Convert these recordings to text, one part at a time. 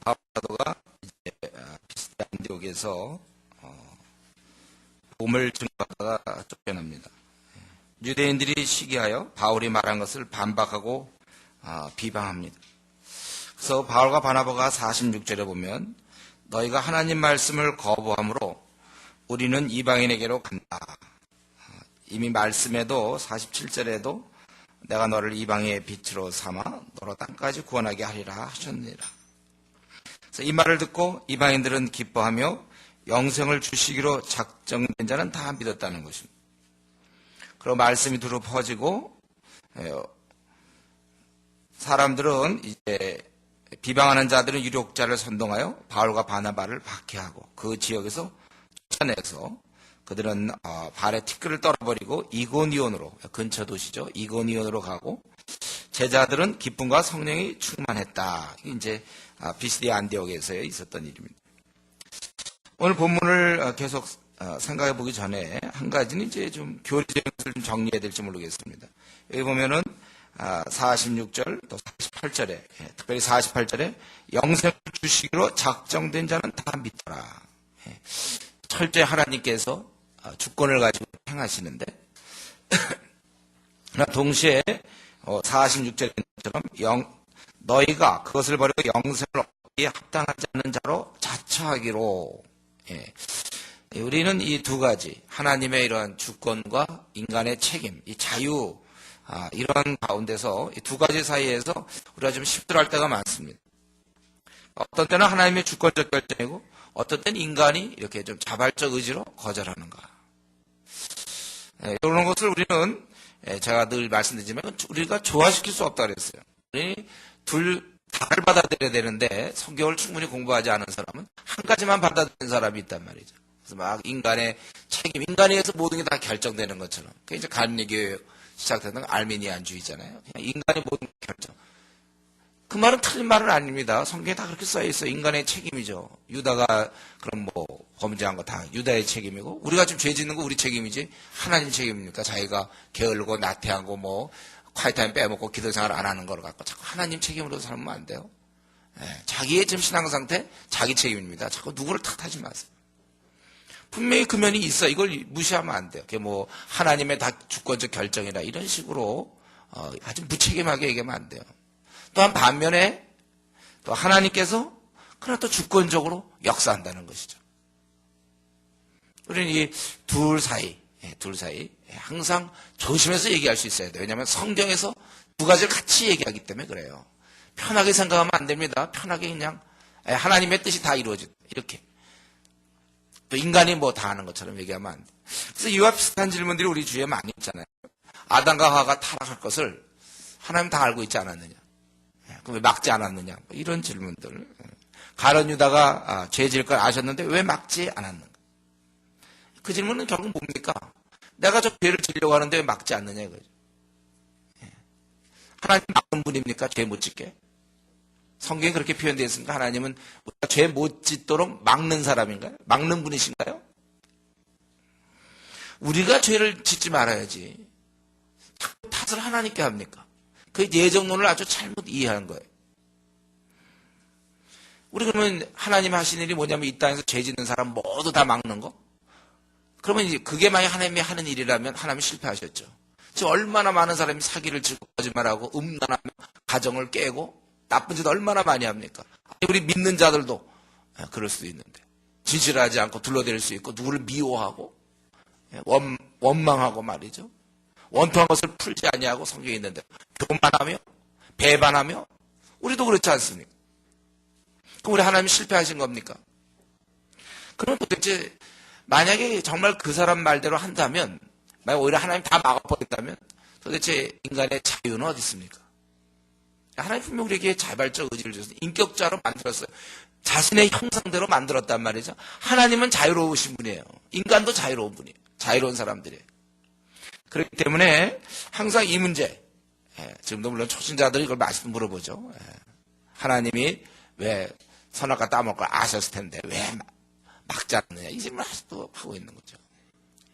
바울 사도가 이제 피스디 안디옥에서 복음을 증거하다가 쫓겨납니다. 유대인들이 시기하여 바울이 말한 것을 반박하고 비방합니다. 그래서 바울과 바나바가 46절에 보면 너희가 하나님 말씀을 거부함으로 우리는 이방인에게로 간다. 이미 말씀에도 47절에도 내가 너를 이방의 빛으로 삼아 너로 땅까지 구원하게 하리라 하셨느니라. 그래서 이 말을 듣고 이방인들은 기뻐하며 영생을 주시기로 작정된 자는 다 믿었다는 것입니다. 그리고 말씀이 두루 퍼지고 사람들은 이제 비방하는 자들은 유력자를 선동하여 바울과 바나바를 박해하고 그 지역에서 쫓아내서 그들은 발에 티끌을 떨어버리고 이고니온으로, 근처 도시죠, 이고니온으로 가고 제자들은 기쁨과 성령이 충만했다. 이제 피스디 안디옥에서 있었던 일입니다. 오늘 본문을 계속 생각해 보기 전에 한 가지는 이제 좀 교리적인 것을 좀 정리해야 될지 모르겠습니다. 여기 보면은 46절 또 48절에 특별히 48절에 영생을 주시기로 작정된 자는 다 믿더라. 철저히 하나님께서 주권을 가지고 행하시는데 동시에 46절처럼 너희가 그것을 버리고 영생을 얻기에 합당하지 않는 자로 자처하기로. 우리는 이 두 가지 하나님의 이러한 주권과 인간의 책임, 이 자유 이런 가운데서 이 두 가지 사이에서 우리가 좀 힘들어할 때가 많습니다. 어떤 때는 하나님의 주권적 결정이고 어떤 때는 인간이 이렇게 좀 자발적 의지로 거절하는가. 이런 것을 우리는 제가 늘 말씀드리지만 우리가 조화시킬 수 없다 그랬어요. 우리 둘 다를 받아들여야 되는데 성경을 충분히 공부하지 않은 사람은 한 가지만 받아들이는 사람이 있단 말이죠. 그래서 막 인간의 책임, 인간에 의해서 모든 게 다 결정되는 것처럼. 그게 이제 갈릴리교회 시작되는 알미니안주의잖아요. 그냥 인간이 모든 결정. 그 말은 틀린 말은 아닙니다. 성경에 다 그렇게 써 있어요. 인간의 책임이죠. 유다가 그럼 뭐 범죄한 거 다 유다의 책임이고 우리가 지금 죄 짓는 거 우리 책임이지 하나님 책임입니까? 자기가 게을르고 나태하고 뭐 콰이타임 빼먹고 기도생활 안 하는 걸 갖고 자꾸 하나님 책임으로 살면 안 돼요. 자기의 지금 신앙 상태 자기 책임입니다. 자꾸 누구를 탓하지 마세요. 분명히 그 면이 있어. 이걸 무시하면 안 돼요. 그게 뭐 하나님의 다 주권적 결정이라 이런 식으로 아주 무책임하게 얘기하면 안 돼요. 또한 반면에 또 하나님께서 그러나 또 주권적으로 역사한다는 것이죠. 우리는 이 둘 사이 항상 조심해서 얘기할 수 있어야 돼요. 왜냐하면 성경에서 두 가지를 같이 얘기하기 때문에 그래요. 편하게 생각하면 안 됩니다. 편하게 그냥 하나님의 뜻이 다 이루어진다. 이렇게. 또 인간이 뭐 다 하는 것처럼 얘기하면 안 돼. 그래서 이와 비슷한 질문들이 우리 주위에 많이 있잖아요. 아담과 하와가 타락할 것을 하나님 다 알고 있지 않았느냐. 그럼 왜 막지 않았느냐. 뭐 이런 질문들. 가룟 유다가 죄 지을 걸 아셨는데 왜 막지 않았는가. 그 질문은 결국 뭡니까? 내가 저 죄를 지으려고 하는데 왜 막지 않느냐 이거죠. 하나님 막는 분입니까? 죄 못 짓게? 성경에 그렇게 표현되어 있습니까? 하나님은 우리가 죄 못 짓도록 막는 사람인가요? 막는 분이신가요? 우리가 죄를 짓지 말아야지. 자꾸 탓을 하나님께 합니까? 그 예정론을 아주 잘못 이해한 거예요. 우리 그러면 하나님 하신 일이 뭐냐면 이 땅에서 죄 짓는 사람 모두 다 막는 거? 그러면 이제 그게 만약 하나님이 하는 일이라면 하나님이 실패하셨죠. 지금 얼마나 많은 사람이 사기를 치고 거짓말하고 음란하며 가정을 깨고 나쁜 짓 얼마나 많이 합니까? 우리 믿는 자들도 그럴 수도 있는데 진실하지 않고 둘러댈 수 있고 누구를 미워하고 원망하고 말이죠. 원통한 것을 풀지 아니하고 성경에 있는데 교만하며 배반하며 우리도 그렇지 않습니까? 그럼 우리 하나님이 실패하신 겁니까? 그럼 도대체 만약에 정말 그 사람 말대로 한다면 만약 오히려 하나님 다 막아버렸다면 도대체 인간의 자유는 어디 있습니까? 하나님 분명 우리에게 자발적 의지를 주셔서 인격자로 만들었어요. 자신의 형상대로 만들었단 말이죠. 하나님은 자유로우신 분이에요. 인간도 자유로운 분이에요. 자유로운 사람들이에요. 그렇기 때문에 항상 이 문제, 지금도 물론 초신자들이 이걸 말씀 물어보죠. 하나님이 왜 선악과 따먹을 걸 아셨을 텐데 왜 막지 않느냐 이 질문을 아직도 하고 있는 거죠.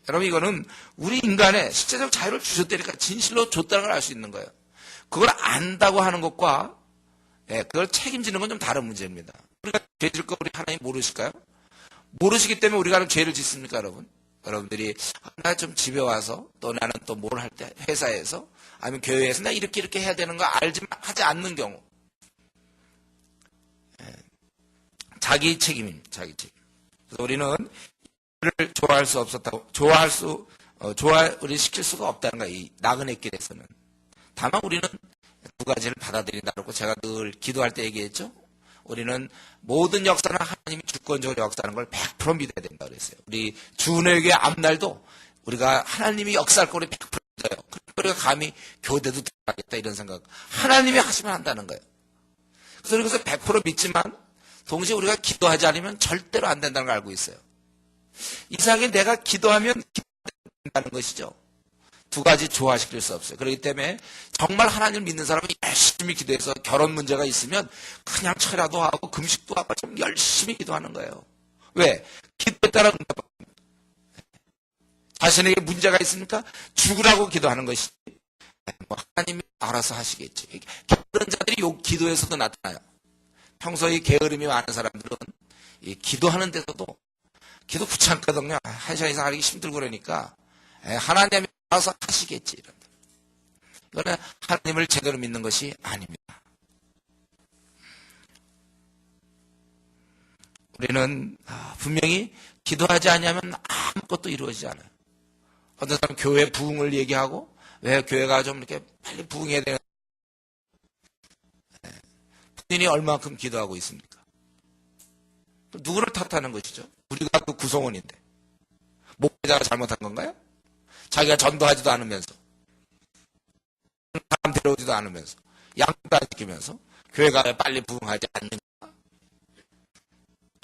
여러분 이거는 우리 인간의 실제적 자유를 주셨다니까 진실로 줬다는 걸 알 수 있는 거예요. 그걸 안다고 하는 것과 예, 그걸 책임지는 건 좀 다른 문제입니다. 우리가 죄 질 거 우리 하나님 모르실까요? 모르시기 때문에 우리가 죄를 짓습니까, 여러분? 여러분들이 나 좀 집에 와서 또 나는 또 뭘 할 때 회사에서 아니면 교회에서 나 이렇게 해야 되는 거 알지만 하지 않는 경우 자기 책임입니다. 자기 책임. 그래서 우리는 이를 좋아할 수 없었다고 우리 시킬 수가 없다는 거예요. 이 나그네 길에서는. 다만 우리는 두 가지를 받아들인다고 제가 늘 기도할 때 얘기했죠. 우리는 모든 역사는 하나님이 주권적으로 역사하는 걸 100% 믿어야 된다 그랬어요. 우리 주내교의 앞날도 우리가 하나님이 역사할 거를 100% 믿어요. 우리가 감히 교대도 들어가겠다 이런 생각. 하나님이 하시면 한다는 거예요. 그래서 그것을 100% 믿지만 동시에 우리가 기도하지 않으면 절대로 안 된다는 걸 알고 있어요. 이상하게 내가 기도하면 된다는 것이죠. 두 가지 조화시킬 수 없어요. 그렇기 때문에 정말 하나님을 믿는 사람은 열심히 기도해서 결혼 문제가 있으면 그냥 철야도 하고 금식도 하고 좀 열심히 기도하는 거예요. 왜? 기도에 따라 응답합니다. 자신에게 문제가 있으니까 죽으라고 기도하는 것이지. 하나님이 알아서 하시겠지. 그런 자들이 요 기도에서도 나타나요. 평소에 게으름이 많은 사람들은 이 기도하는 데서도 기도 귀찮거든요. 한 시간 이상 하기 힘들고 그러니까 하나님이 알아서 하시겠지. 이거는 하나님을 제대로 믿는 것이 아닙니다. 우리는 분명히 기도하지 않으면 아무것도 이루어지지 않아요. 어떤 사람은 교회 부흥을 얘기하고 왜 교회가 좀 이렇게 빨리 부흥해야 되는 본인이 얼마만큼 기도하고 있습니까? 누구를 탓하는 것이죠? 우리가 그 구성원인데 목회자가 잘못한 건가요? 자기가 전도하지도 않으면서 사람 데려오지도 않으면서 양도 안 시키면서 교회가 빨리 부흥하지 않는가?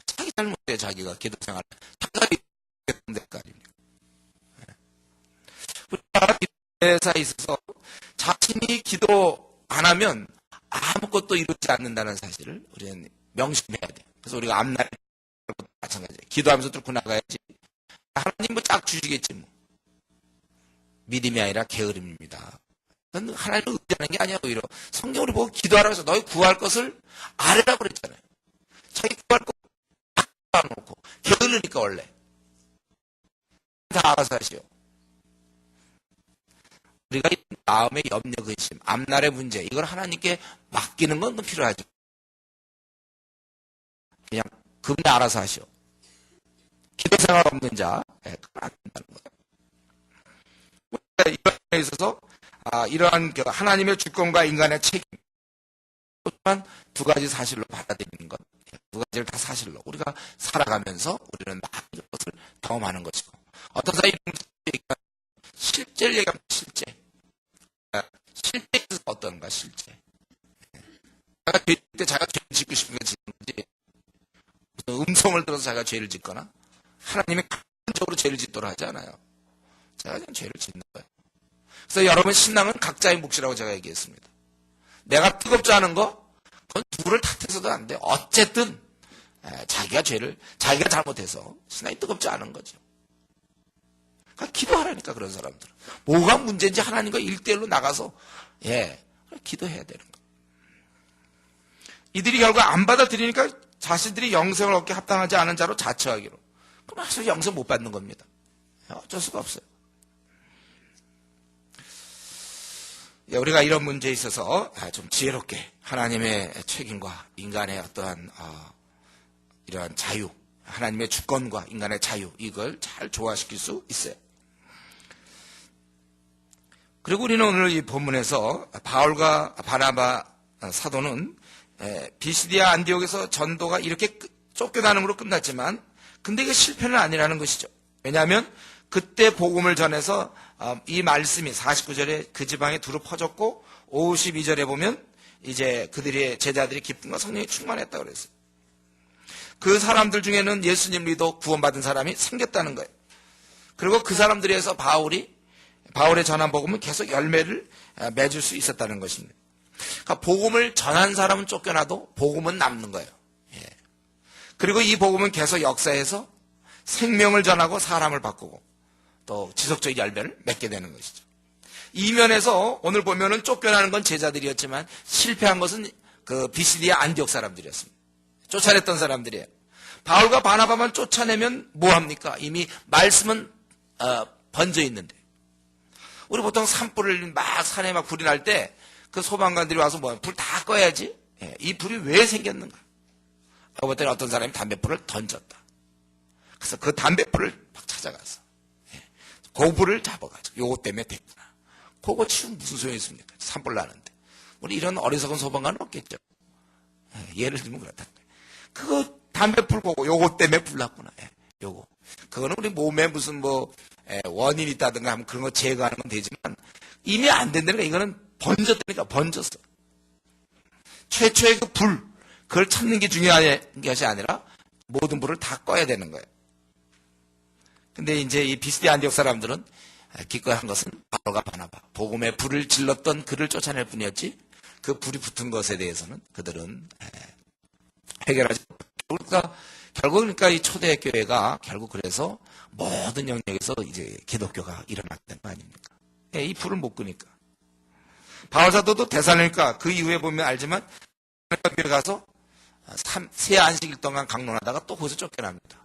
자기 잘못이에요. 자기가 기도 생활 타가리 될 거 아닙니까? 우리가 기도에 있어서 자신이 기도 안 하면 아무것도 이루지 않는다는 사실을 우리는 명심해야 돼요. 그래서 우리가 앞날 마찬가지예요. 기도하면서 뚫고 나가야지. 하나님 뭐 쫙 주시겠지 뭐. 믿음이 아니라 게으름입니다. 그건 하나님을 의지하는 게 아니야. 오히려 성경으로 보고 기도하라고 해서 너희 구할 것을 아뢰라고 그랬잖아요. 자기 구할 거 안 놓고 게으르니까 원래 다 알아서 하시오. 우리가 마음의 염려, 근심, 앞날의 문제 이걸 하나님께 맡기는 건 필요하죠. 그냥 그분이 알아서 하시오. 기도 생활 없는 자, 그건 안 된다는 거예요. 이런 데 있어서 이러한 하나님의 주권과 인간의 책임 또한 두 가지 사실로 받아들이는 것, 두 가지를 다 사실로 우리가 살아가면서 우리는 많은 것을 경험하는 것이고 어떤 사람이 실제를 얘기하면 실제에서 어떤가 실제 자기가 죄 때 자기가 죄를 짓고 싶은 게 짓는 거지 무슨 음성을 들어서 자기가 죄를 짓거나 하나님이 강적으로 죄를 짓도록 하지 않아요. 제가 그냥 죄를 짓는 거예요. 그래서 여러분 신앙은 각자의 몫이라고 제가 얘기했습니다. 내가 뜨겁지 않은 거 그건 누구를 탓해서도 안 돼. 어쨌든 자기가 잘못해서 신앙이 뜨겁지 않은 거죠. 그러니까 기도하라니까 그런 사람들은. 뭐가 문제인지 하나님과 1대1로 나가서 기도해야 되는 거예요. 이들이 결국 안 받아들이니까 자신들이 영생을 얻게 합당하지 않은 자로 자처하기로. 그럼 사실 영생 못 받는 겁니다. 어쩔 수가 없어요. 우리가 이런 문제에 있어서 좀 지혜롭게 하나님의 책임과 인간의 어떠한 이러한 자유, 하나님의 주권과 인간의 자유 이걸 잘 조화시킬 수 있어요. 그리고 우리는 오늘 이 본문에서 바울과 바나바 사도는 비시디아 안디옥에서 전도가 이렇게 쫓겨나는으로 끝났지만 근데 이게 실패는 아니라는 것이죠. 왜냐하면 그때 복음을 전해서 이 말씀이 49절에 그 지방에 두루 퍼졌고 52절에 보면 이제 그들의 제자들이 기쁨과 성령이 충만했다고 그랬어요. 그 사람들 중에는 예수님 믿어 구원받은 사람이 생겼다는 거예요. 그리고 그 사람들에서 바울의 전한 복음은 계속 열매를 맺을 수 있었다는 것입니다. 그러니까 복음을 전한 사람은 쫓겨나도 복음은 남는 거예요. 그리고 이 복음은 계속 역사에서 생명을 전하고 사람을 바꾸고 또 지속적인 열매를 맺게 되는 것이죠. 이 면에서 오늘 보면은 쫓겨나는 건 제자들이었지만 실패한 것은 그 비시디아 안디옥 사람들이었습니다. 쫓아냈던 사람들이에요. 바울과 바나바만 쫓아내면 뭐합니까? 이미 말씀은 번져 있는데. 우리 보통 산불을 막 산에 막 불이 날 때 그 소방관들이 와서 불 다 꺼야지. 이 불이 왜 생겼는가? 하고 봤더니 어떤 사람이 담뱃불을 던졌다. 그래서 그 담뱃불을 막 찾아가서 그 불을 잡아가지고 요거 때문에 됐구나. 그거 치우면 무슨 소용이 있습니까? 산불 나는데. 우리 이런 어리석은 소방관은 없겠죠. 예를 들면 그렇다는 거예요. 그거 담배불 보고 요거 때문에 불났구나. 요거. 그거는 우리 몸에 무슨 원인이 있다든가 하면 그런 거 제거하는 건 되지만 이미 안 된다니까. 이거는 번졌다니까. 번졌어. 최초의 그 불, 그걸 찾는 게 중요한 것이 아니라 모든 불을 다 꺼야 되는 거예요. 근데 이제 이 비스디 안디옥 사람들은 기꺼이 한 것은 바울과 바나바, 복음의 불을 질렀던 그를 쫓아낼 뿐이었지 그 불이 붙은 것에 대해서는 그들은 해결하지 못했다. 그러니까 이 초대교회가 결국 그래서 모든 영역에서 이제 기독교가 일어났던 거 아닙니까? 이 불을 못 끄니까. 바울 사도도 데살로니가 그 이후에 보면 알지만 교회 가서 세 안식일 동안 강론하다가 또 거기서 쫓겨납니다.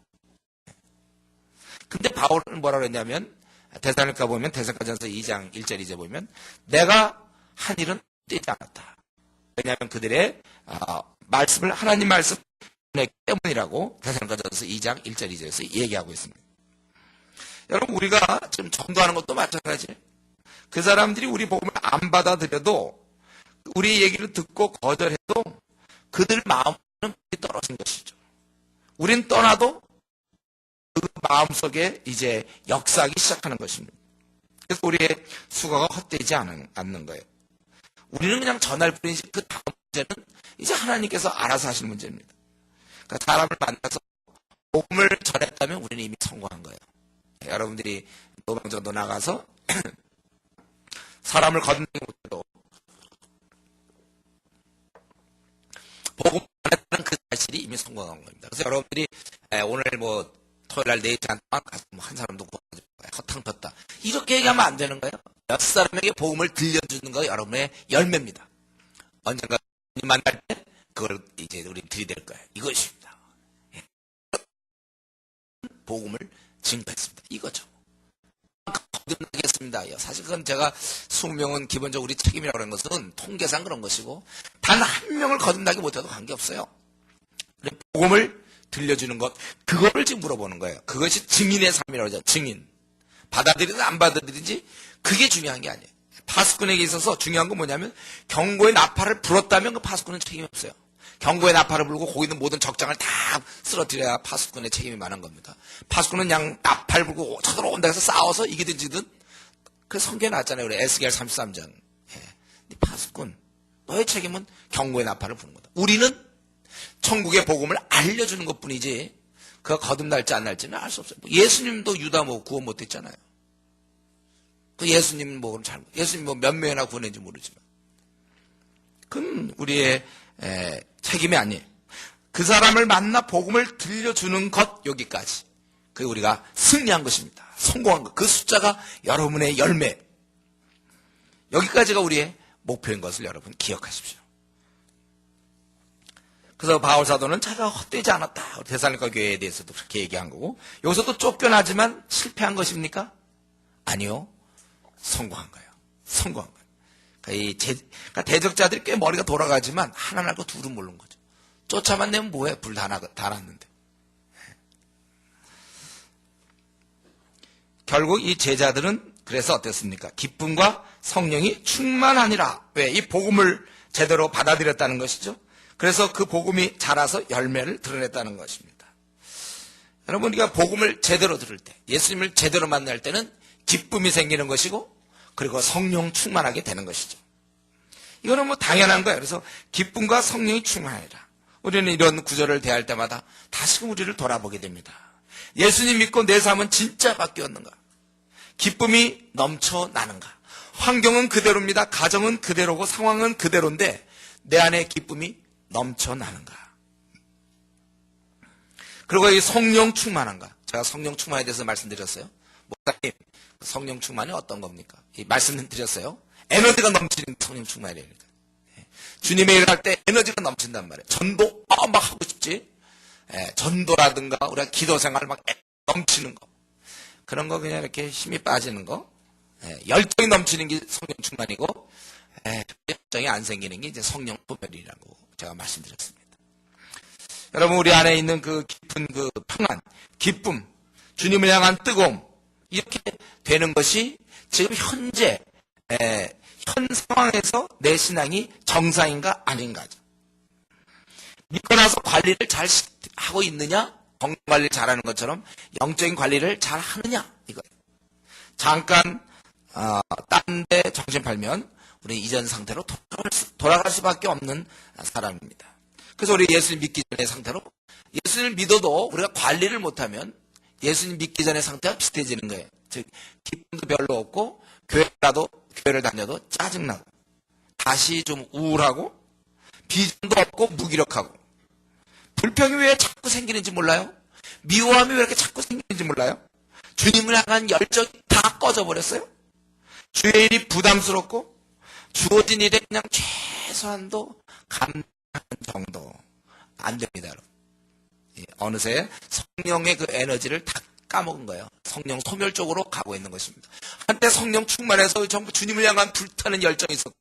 근데 바울은 뭐라 그랬냐면 데살로니가 보면 데살로니가전서 2장 1절 2절 보면 내가 한 일은 떼지 않았다. 왜냐하면 그들의 말씀을 하나님 말씀 때문이라고 데살로니가전서 2장 1절 2절에서 얘기하고 있습니다. 여러분 우리가 지금 전도하는 것도 마찬가지예요. 그 사람들이 우리 복음을 안 받아들여도 우리 얘기를 듣고 거절해도 그들 마음은 떨어진 것이죠. 우린 떠나도 그 마음속에 이제 역사하기 시작하는 것입니다. 그래서 우리의 수고가 헛되지 않는 거예요. 우리는 그냥 전할 뿐이지 그 다음 문제는 이제 하나님께서 알아서 하시는 문제입니다. 그러니까 사람을 만나서 복음을 전했다면 우리는 이미 성공한 거예요. 여러분들이 노방전도 나가서 사람을 거듭내지 못해도 복음을 전했다는 그 사실이 이미 성공한 겁니다. 그래서 여러분들이 오늘 토요일 날 4시간 동안 가서 한 사람도 구하지 허탕쳤다. 이렇게 얘기하면 안 되는 거예요. 몇 사람에게 복음을 들려주는 거 여러분의 열매입니다. 언젠가 만날 때 그걸 이제 우리 들이댈 거예요. 이것입니다. 복음을 증거했습니다. 이거죠. 거듭나겠습니다. 사실 그건 제가 20명은 기본적으로 우리 책임이라고 하는 것은 통계상 그런 것이고 단 한 명을 거듭나게 못해도 관계없어요. 복음을 들려주는 것, 그거를 지금 물어보는 거예요. 그것이 증인의 삶이라고 하죠. 증인. 받아들이든 안 받아들이든지 그게 중요한 게 아니에요. 파수꾼에게 있어서 중요한 건 뭐냐면 경고의 나팔을 불었다면 그 파수꾼은 책임이 없어요. 경고의 나팔을 불고 거기 있는 모든 적장을 다 쓰러뜨려야 파수꾼의 책임이 많은 겁니다. 파수꾼은 그냥 나팔 불고 쳐들어온다 해서 싸워서 이기든 지든 그 성경에 나왔잖아요. 우리 에스겔 33장. 파수꾼, 너의 책임은 경고의 나팔을 부는 거다. 우리는 천국의 복음을 알려주는 것 뿐이지 그가 거듭날지 안 날지는 알 수 없어요. 예수님도 유다 구원 못했잖아요. 그 예수님 예수님 몇 명이나 구원했는지 모르지만 그건 우리의 책임이 아니에요. 그 사람을 만나 복음을 들려주는 것 여기까지. 그게 우리가 승리한 것입니다. 성공한 것. 그 숫자가 여러분의 열매. 여기까지가 우리의 목표인 것을 여러분 기억하십시오. 그래서 바울 사도는 자기가 헛되지 않았다. 데살로니가 교회에 대해서도 그렇게 얘기한 거고 여기서도 쫓겨나지만 실패한 것입니까? 아니요. 성공한 거예요. 성공한 거예요. 그러니까 대적자들이 꽤 머리가 돌아가지만 하나 알고 둘은 모르는 거죠. 쫓아만 내면 뭐해? 불 다 났는데. 결국 이 제자들은 그래서 어땠습니까? 기쁨과 성령이 충만하니라. 왜? 이 복음을 제대로 받아들였다는 것이죠. 그래서 그 복음이 자라서 열매를 드러냈다는 것입니다. 여러분 우리가 복음을 제대로 들을 때 예수님을 제대로 만날 때는 기쁨이 생기는 것이고 그리고 성령 충만하게 되는 것이죠. 이거는 당연한 거예요. 그래서 기쁨과 성령이 충만하니라. 우리는 이런 구절을 대할 때마다 다시금 우리를 돌아보게 됩니다. 예수님 믿고 내 삶은 진짜 바뀌었는가? 기쁨이 넘쳐나는가? 환경은 그대로입니다. 가정은 그대로고 상황은 그대로인데 내 안에 기쁨이 넘쳐나는가? 그리고 이 성령 충만한가? 제가 성령 충만에 대해서 말씀드렸어요. 목사님, 성령 충만이 어떤 겁니까? 이 말씀드렸어요. 에너지가 넘치는 성령 충만이라니까. 주님의 일을 할 때 에너지가 넘친단 말이에요. 전도 막 하고 싶지. 전도라든가 우리가 기도 생활 막 넘치는 거. 그런 거 그냥 이렇게 힘이 빠지는 거. 열정이 넘치는 게 성령 충만이고 열정이 안 생기는 게 이제 성령 소멸이라고 제가 말씀드렸습니다. 여러분, 우리 안에 있는 그 깊은 그 평안, 기쁨, 주님을 향한 뜨거움, 이렇게 되는 것이 지금 현재 현 상황에서 내 신앙이 정상인가 아닌가죠. 믿고 나서 관리를 잘 하고 있느냐, 건강 관리를 잘하는 것처럼 영적인 관리를 잘 하느냐, 이거예요. 잠깐 딴 데 정신 팔면 우리 이전 상태로 돌아갈 수밖에 없는 사람입니다. 그래서 우리 예수님 믿기 전의 상태로, 예수님을 믿어도 우리가 관리를 못하면 예수님 믿기 전의 상태와 비슷해지는 거예요. 즉 기쁨도 별로 없고 교회를 다녀도 짜증나고 다시 좀 우울하고 비전도 없고 무기력하고 불평이 왜 자꾸 생기는지 몰라요? 미워함이 왜 이렇게 자꾸 생기는지 몰라요? 주님을 향한 열정이 다 꺼져버렸어요. 주의 일이 부담스럽고 주어진 일에 그냥 최소한도 감당하는 정도 안 됩니다, 여러분. 어느새 성령의 그 에너지를 다 까먹은 거예요. 성령 소멸 쪽으로 가고 있는 것입니다. 한때 성령 충만해서 전부 주님을 향한 불타는 열정이 있었고,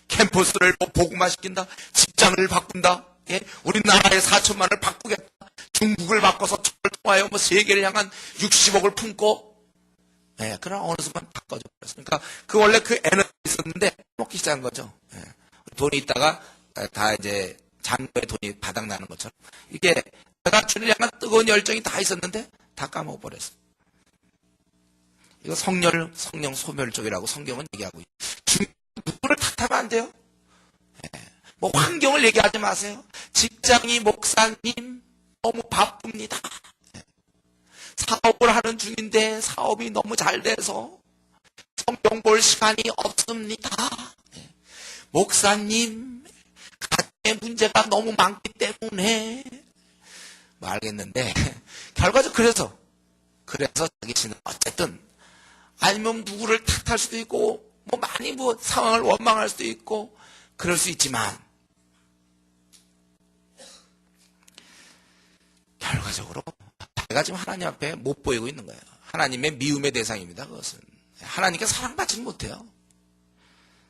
캠퍼스를 복음화시킨다, 직장을 바꾼다, 우리나라의 4천만을 바꾸겠다, 중국을 바꿔서 철을 통하여 세계를 향한 60억을 품고, 그러나 어느 순간 다 꺼져버렸어요. 그러니까 그 원래 그 에너지 있었는데 먹기 시작한 거죠. 돈이 있다가 다 이제 잔고에 돈이 바닥나는 것처럼, 이게 내가 주님을 향한 뜨거운 열정이 다 있었는데 다 까먹어버렸어요. 이거 성령 소멸 쪽이라고 성경은 얘기하고 있어요. 누구를 탓하면 안 돼요. 뭐 환경을 얘기하지 마세요. 직장이 목사님 너무 바쁩니다. 사업을 하는 중인데 사업이 너무 잘 돼서 성경 볼 시간이 없습니다. 목사님 가정의 문제가 너무 많기 때문에 뭐 알겠는데 결과적으로 그래서 자기 신은 어쨌든 아니면 누구를 탓할 수도 있고 뭐 많이 뭐 상황을 원망할 수도 있고 그럴 수 있지만 결과적으로 자기가 지금 하나님 앞에 못 보이고 있는 거예요. 하나님의 미움의 대상입니다. 그것은 하나님께 사랑받지 못해요.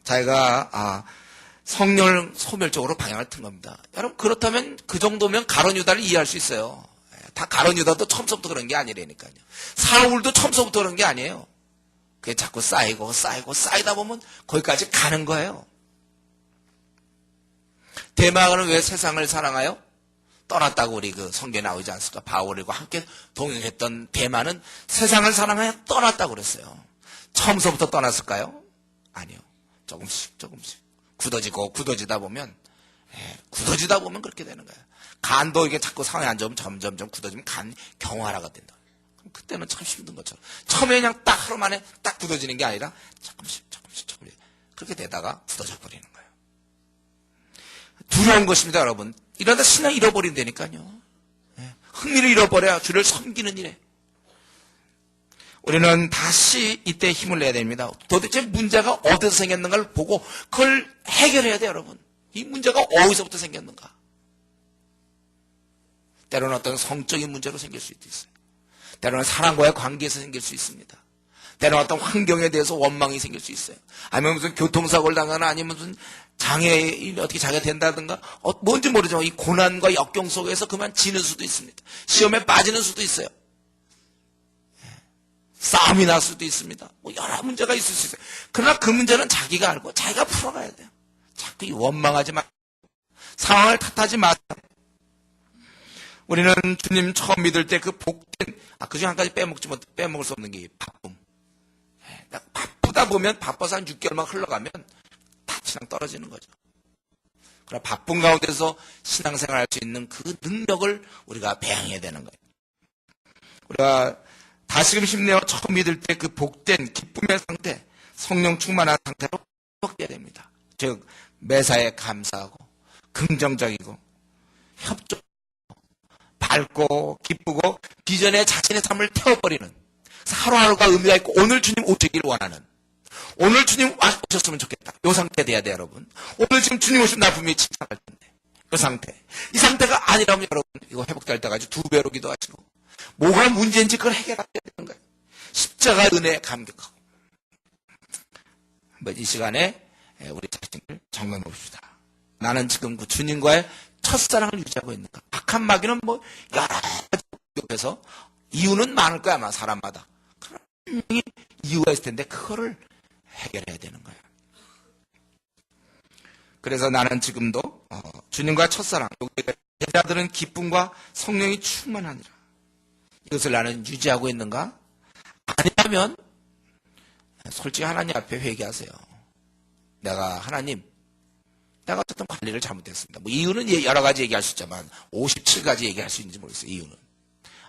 자기가 성령 소멸적으로 방향을 튼 겁니다. 여러분, 그렇다면 그 정도면 가룟 유다를 이해할 수 있어요. 다 가룟 유다도 처음부터 그런 게 아니라니까요. 사울도 처음부터 그런 게 아니에요. 그게 자꾸 쌓이다 보면 거기까지 가는 거예요. 대마는 왜 세상을 사랑하여 떠났다고 우리 그 성경에 나오지 않습니까? 바울과 함께 동행했던 대마는 세상을 사랑하여 떠났다고 그랬어요. 처음서부터 떠났을까요? 아니요. 조금씩 굳어지다 보면 그렇게 되는 거예요. 간도 이게 자꾸 상황이 안 좋으면 점점 굳어지면 간 경화라가 된다. 그럼 그때는 참 힘든 것처럼 처음에 그냥 딱 하루 만에 딱 굳어지는 게 아니라 조금씩 그렇게 되다가 굳어져 버리는 거예요. 두려운 것입니다, 여러분. 이러다 신앙 잃어버린다니까요. 흥미를 잃어버려야 주를 섬기는 일에 우리는 다시 이때 힘을 내야 됩니다. 도대체 문제가 어디서 생겼는가를 보고 그걸 해결해야 돼요, 여러분. 이 문제가 어디서부터 생겼는가. 때로는 어떤 성적인 문제로 생길 수도 있어요. 때로는 사람과의 관계에서 생길 수 있습니다. 때로는 어떤 환경에 대해서 원망이 생길 수 있어요. 아니면 무슨 교통사고를 당하거나 아니면 무슨 장애인이 어떻게 자기가 된다든가 뭔지 모르지만 이 고난과 역경 속에서 그만 지는 수도 있습니다. 시험에 빠지는 수도 있어요. 싸움이 날 수도 있습니다. 뭐 여러 문제가 있을 수 있어요. 그러나 그 문제는 자기가 알고 자기가 풀어가야 돼요. 자꾸 원망하지 마. 상황을 탓하지 마세요. 우리는 주님 처음 믿을 때 그 복된 그중 한 가지 빼먹을 수 없는 게 바쁨. 바쁘다 보면 바빠서 한 6개월만 흘러가면 다 신앙 떨어지는 거죠. 그러나 바쁜 가운데서 신앙생활 할 수 있는 그 능력을 우리가 배양해야 되는 거예요. 우리가 다시금 힘내어 처음 믿을 때 그 복된 기쁨의 상태, 성령 충만한 상태로 회복돼야 됩니다. 즉 매사에 감사하고 긍정적이고 협조 밝고 기쁘고 비전에 자신의 삶을 태워버리는 하루하루가 의미가 있고 오늘 주님 오시기를 원하는 오늘 주님 오셨으면 좋겠다. 이 상태 돼야 돼, 여러분. 오늘 지금 주님 오시면 나 분명히 칭찬할 텐데. 이 상태. 이 상태가 아니라면 여러분, 이거 회복될 때까지 2배로 기도하시고, 뭐가 문제인지 그걸 해결해야 되는 거예요. 십자가 은혜에 감격하고. 한번 이 시간에 우리 자신을 점검해 봅시다. 나는 지금 그 주님과의 첫사랑을 유지하고 있는가? 악한 마귀는 뭐 여러 가지 욕해서 이유는 많을 거야, 아마 사람마다. 그런 이유가 있을 텐데 그거를 해결해야 되는 거예요. 그래서 나는 지금도 주님과 첫사랑, 여자들은 기쁨과 성령이 충만하니라. 이것을 나는 유지하고 있는가? 아니라면 솔직히 하나님 앞에 회개하세요. 내가 어쨌든 관리를 잘못했습니다. 뭐 이유는 여러 가지 얘기할 수 있지만 57가지 얘기할 수 있는지 모르겠어요. 이유는.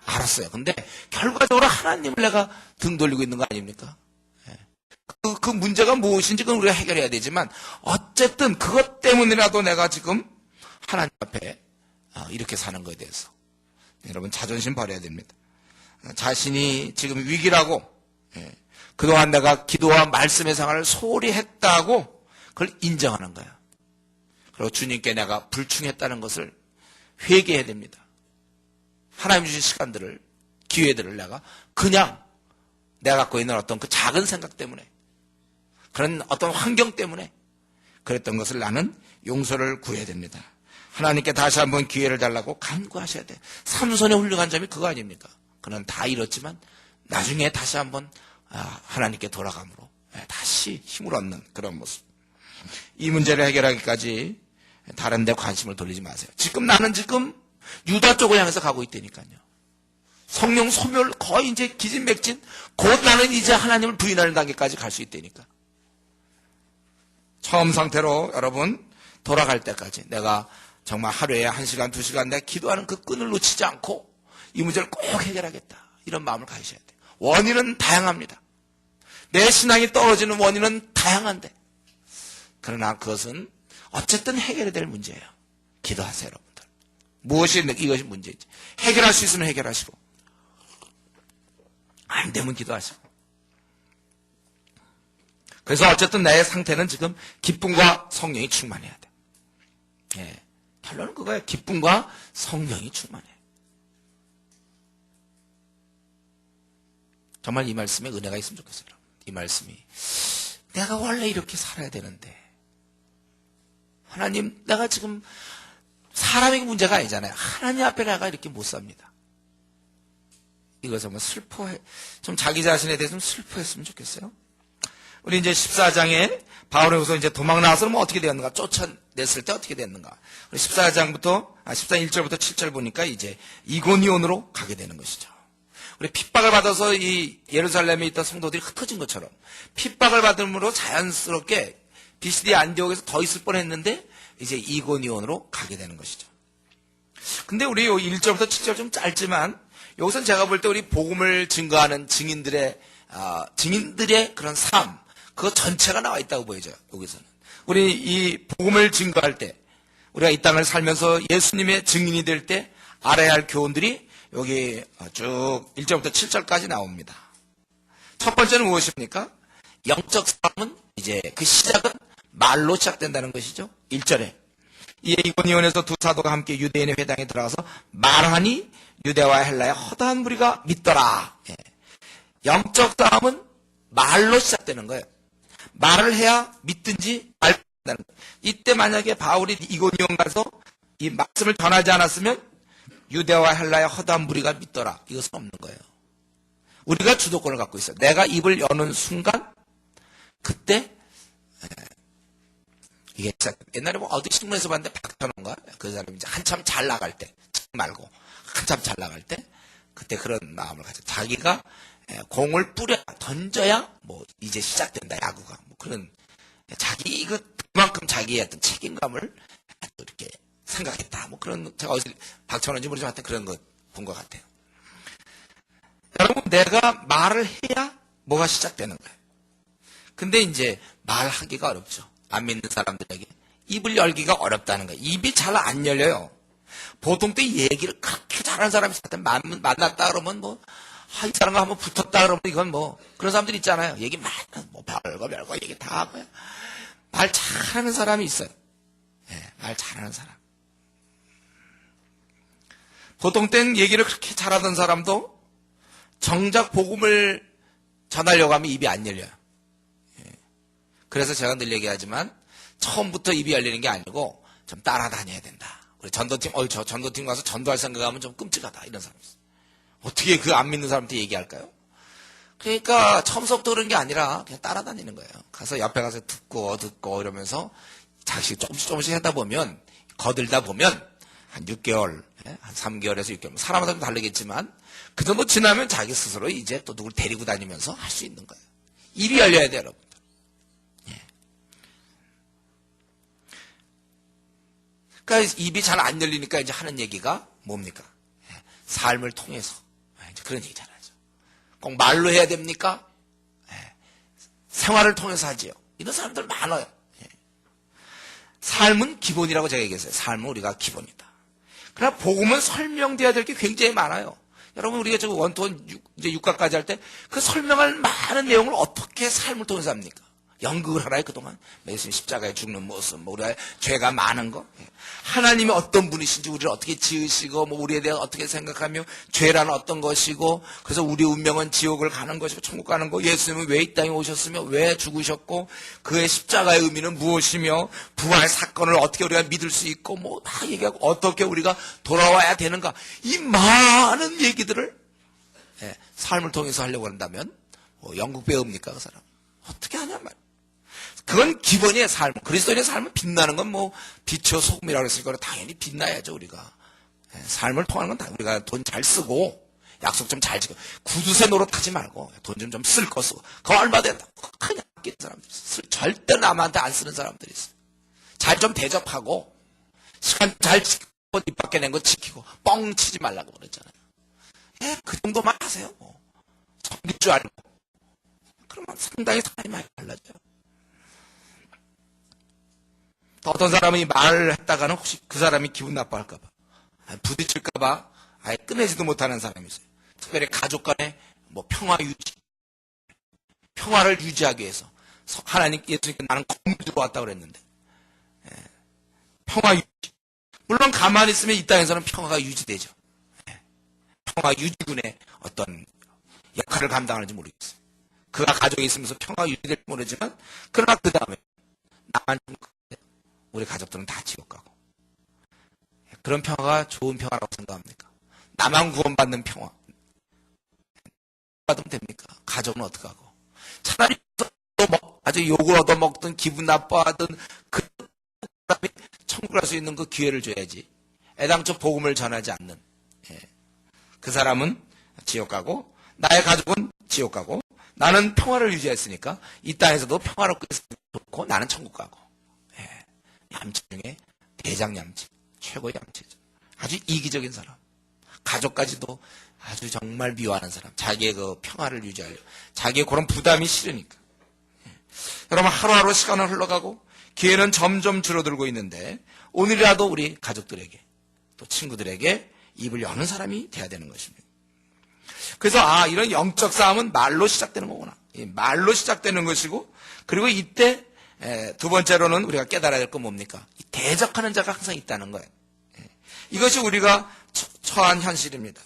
알았어요. 근데 결과적으로 하나님을 내가 등 돌리고 있는 거 아닙니까? 그 문제가 무엇인지 그건 우리가 해결해야 되지만 어쨌든 그것 때문이라도 내가 지금 하나님 앞에 이렇게 사는 거에 대해서 여러분 자존심 버려야 됩니다. 자신이 지금 위기라고 그동안 내가 기도와 말씀의 생활을 소홀히 했다고 그걸 인정하는 거야. 그리고 주님께 내가 불충했다는 것을 회개해야 됩니다. 하나님 주신 시간들을, 기회들을 내가 그냥 내가 갖고 있는 어떤 그 작은 생각 때문에, 그런 어떤 환경 때문에 그랬던 것을 나는 용서를 구해야 됩니다. 하나님께 다시 한번 기회를 달라고 간구하셔야 돼. 삼손의 훌륭한 점이 그거 아닙니까? 그는 다 잃었지만 나중에 다시 한번 하나님께 돌아감으로 다시 힘을 얻는 그런 모습. 이 문제를 해결하기까지 다른 데 관심을 돌리지 마세요. 나는 지금 유다 쪽을 향해서 가고 있다니까요. 성령 소멸 거의 이제 기진맥진, 곧 나는 이제 하나님을 부인하는 단계까지 갈 수 있다니까. 처음 상태로 여러분 돌아갈 때까지 내가 정말 하루에 1시간, 2시간 내가 기도하는 그 끈을 놓치지 않고 이 문제를 꼭 해결하겠다. 이런 마음을 가지셔야 돼요. 원인은 다양합니다. 내 신앙이 떨어지는 원인은 다양한데, 그러나 그것은 어쨌든 해결해야 될 문제예요. 기도하세요, 여러분들. 무엇이 이것이 문제인지 해결할 수 있으면 해결하시고, 안 되면 기도하시고. 그래서 어쨌든 나의 상태는 지금 기쁨과 성령이 충만해야 돼. 결론은 그거예요. 기쁨과 성령이 충만해. 정말 이 말씀에 은혜가 있으면 좋겠어요. 이 말씀이 내가 원래 이렇게 살아야 되는데, 하나님, 내가 지금 사람의 문제가 아니잖아요. 하나님 앞에 내가 이렇게 못 삽니다. 이거 정말 좀 자기 자신에 대해서 좀 슬퍼했으면 좋겠어요. 우리 이제 14장에 바울의 후서 이제 도망 나와서 뭐 어떻게 되었는가, 쫓아냈을 때 어떻게 됐는가. 우리 14장부터 14장 1절부터 7절 보니까 이제 이고니온으로 가게 되는 것이죠. 우리 핍박을 받아서 이 예루살렘에 있던 성도들이 흩어진 것처럼 핍박을 받음으로 자연스럽게 비시디 안디옥에서 더 있을 뻔했는데 이제 이고니온으로 가게 되는 것이죠. 근데 우리 1절부터 7절 좀 짧지만 여기서는 제가 볼 때 우리 복음을 증거하는 증인들의 그런 삶, 그거 전체가 나와 있다고 보여져요. 여기서는 우리 이 복음을 증거할 때, 우리가 이 땅을 살면서 예수님의 증인이 될 때 알아야 할 교훈들이 여기 쭉 1절부터 7절까지 나옵니다. 첫 번째는 무엇입니까? 영적 싸움은 이제 그 시작은 말로 시작된다는 것이죠. 1절에 이에 이고니온에서 두 사도가 함께 유대인의 회당에 들어가서 말하니 유대와 헬라의 허다한 무리가 믿더라. 영적 싸움은 말로 시작되는 거예요. 말을 해야 믿든지 말든다는 거예요. 이때 만약에 바울이 이고니온 가서 이 말씀을 전하지 않았으면 유대와 헬라의 허다한 무리가 믿더라. 이것은 없는 거예요. 우리가 주도권을 갖고 있어요. 내가 입을 여는 순간 그때 이게 옛날에 뭐 어디 신문에서 봤는데 박찬호인가 그 사람이 이제 한참 잘 나갈 때 말고 한참 잘 나갈 때 그때 그런 마음을 가져. 자기가 공을 던져야 뭐 이제 시작된다 야구가 뭐 그런 자기 그만큼 자기의 어떤 책임감을 이렇게 생각했다. 뭐 그런 제가 어디서 박찬호인지 모르지만 하여튼 그런 거 본 것 같아요. 여러분 내가 말을 해야 뭐가 시작되는 거예요. 근데 이제 말하기가 어렵죠. 안 믿는 사람들에게 입을 열기가 어렵다는 거예요. 입이 잘 안 열려요. 보통 때 얘기를 그렇게 잘하는 사람이 만났다 그러면 뭐 이 사람과 한번 붙었다 그러면 이건 뭐, 그런 사람들 있잖아요. 얘기 많아. 뭐, 별거 얘기 다 하고요. 말 잘하는 사람이 있어요. 예, 말 잘하는 사람. 보통 땐 얘기를 그렇게 잘하던 사람도 정작 복음을 전하려고 하면 입이 안 열려요. 예. 그래서 제가 늘 얘기하지만 처음부터 입이 열리는 게 아니고 좀 따라다녀야 된다. 우리 전도팀, 저 전도팀 가서 전도할 생각하면 좀 끔찍하다. 이런 사람 있어요. 어떻게 그 안 믿는 사람한테 얘기할까요? 그러니까 처음부터 그런 게 아니라 그냥 따라다니는 거예요. 가서 옆에 가서 듣고 이러면서 자식 조금씩 하다 보면, 거들다 보면 한 6개월, 한 3개월에서 6개월, 사람마다 좀 다르겠지만 그 정도 지나면 자기 스스로 이제 또 누굴 데리고 다니면서 할 수 있는 거예요. 입이 열려야 돼요, 여러분들. 예. 그러니까 입이 잘 안 열리니까 이제 하는 얘기가 뭡니까? 예. 삶을 통해서. 이제 그런 얘기 잘 하죠. 꼭 말로 해야 됩니까? 예. 생활을 통해서 하지요. 이런 사람들 많아요. 예. 삶은 기본이라고 제가 얘기했어요. 삶은 우리가 기본이다. 그러나 복음은 설명돼야 될 게 굉장히 많아요. 여러분, 우리가 저 원투원 이제 6과까지 할 때 그 설명할 많은 내용을 어떻게 삶을 통해서 합니까? 연극을 하나요, 그동안? 예수님 십자가에 죽는 모습, 뭐 우리가 죄가 많은 거. 하나님이 어떤 분이신지 우리를 어떻게 지으시고, 뭐 우리에 대해 어떻게 생각하며, 죄란 어떤 것이고, 그래서 우리 운명은 지옥을 가는 것이고, 천국 가는 거, 예수님은 왜 이 땅에 오셨으며, 왜 죽으셨고, 그의 십자가의 의미는 무엇이며, 부활 사건을 어떻게 우리가 믿을 수 있고, 뭐 막 얘기하고, 어떻게 우리가 돌아와야 되는가. 이 많은 얘기들을 삶을 통해서 하려고 한다면, 뭐 연극 배우입니까, 그 사람? 어떻게 하냐 말이야. 그건 기본이에요, 삶. 그리스도인의 삶은 빛나는 건 뭐, 빛이요 소금이라고 했으니까 당연히 빛나야죠, 우리가. 삶을 통하는 건 다 우리가 돈 잘 쓰고, 약속 좀 잘 지키고, 구두쇠 노릇하지 말고, 돈 좀 쓸 거 쓰고, 그거 얼마 된다. 그냥 아끼는 사람들 있어요. 절대 남한테 안 쓰는 사람들이 있어요. 잘 좀 대접하고, 시간 잘 지키고, 입 밖에 낸 거 지키고, 뻥 치지 말라고 그랬잖아요. 그 정도만 하세요, 뭐. 섬길 줄 알고. 그러면 상당히 삶이 많이 달라져요. 어떤 사람이 말을 했다가는 혹시 그 사람이 기분 나빠할까봐, 부딪힐까봐 아예 꺼내지도 못하는 사람이 있어요. 특별히 가족 간의 뭐 평화를 유지하기 위해서 하나님, 예수님께 나는 건물 들어왔다고 그랬는데, 평화 유지. 물론 가만히 있으면 이 땅에서는 평화가 유지되죠. 평화 유지군의 어떤 역할을 감당하는지 모르겠어요. 그가 가족에 있으면서 평화가 유지될지 모르지만, 그러나 그 다음에 나만 좀 우리 가족들은 다 지옥 가고. 그런 평화가 좋은 평화라고 생각합니까? 나만 구원받는 평화. 받으면 됩니까? 가족은 어떻게 하고? 차라리 아주 욕을 얻어먹든 기분 나빠하든 그 사람이 천국 갈 수 있는 그 기회를 줘야지. 애당초 복음을 전하지 않는 그 사람은 지옥 가고, 나의 가족은 지옥 가고, 나는 평화를 유지했으니까 이 땅에서도 평화롭게 좋고 나는 천국 가고. 얌체 중에 대장 얌체, 최고의 얌체죠. 아주 이기적인 사람. 가족까지도 아주 정말 미워하는 사람. 자기의 그 평화를 유지하려. 자기의 그런 부담이 싫으니까. 여러분, 하루하루 시간은 흘러가고 기회는 점점 줄어들고 있는데, 오늘이라도 우리 가족들에게 또 친구들에게 입을 여는 사람이 돼야 되는 것입니다. 그래서 이런 영적 싸움은 말로 시작되는 거구나. 말로 시작되는 것이고, 그리고 이때 두 번째로는 우리가 깨달아야 될 건 뭡니까? 대적하는 자가 항상 있다는 거예요. 이것이 우리가 처한 현실입니다.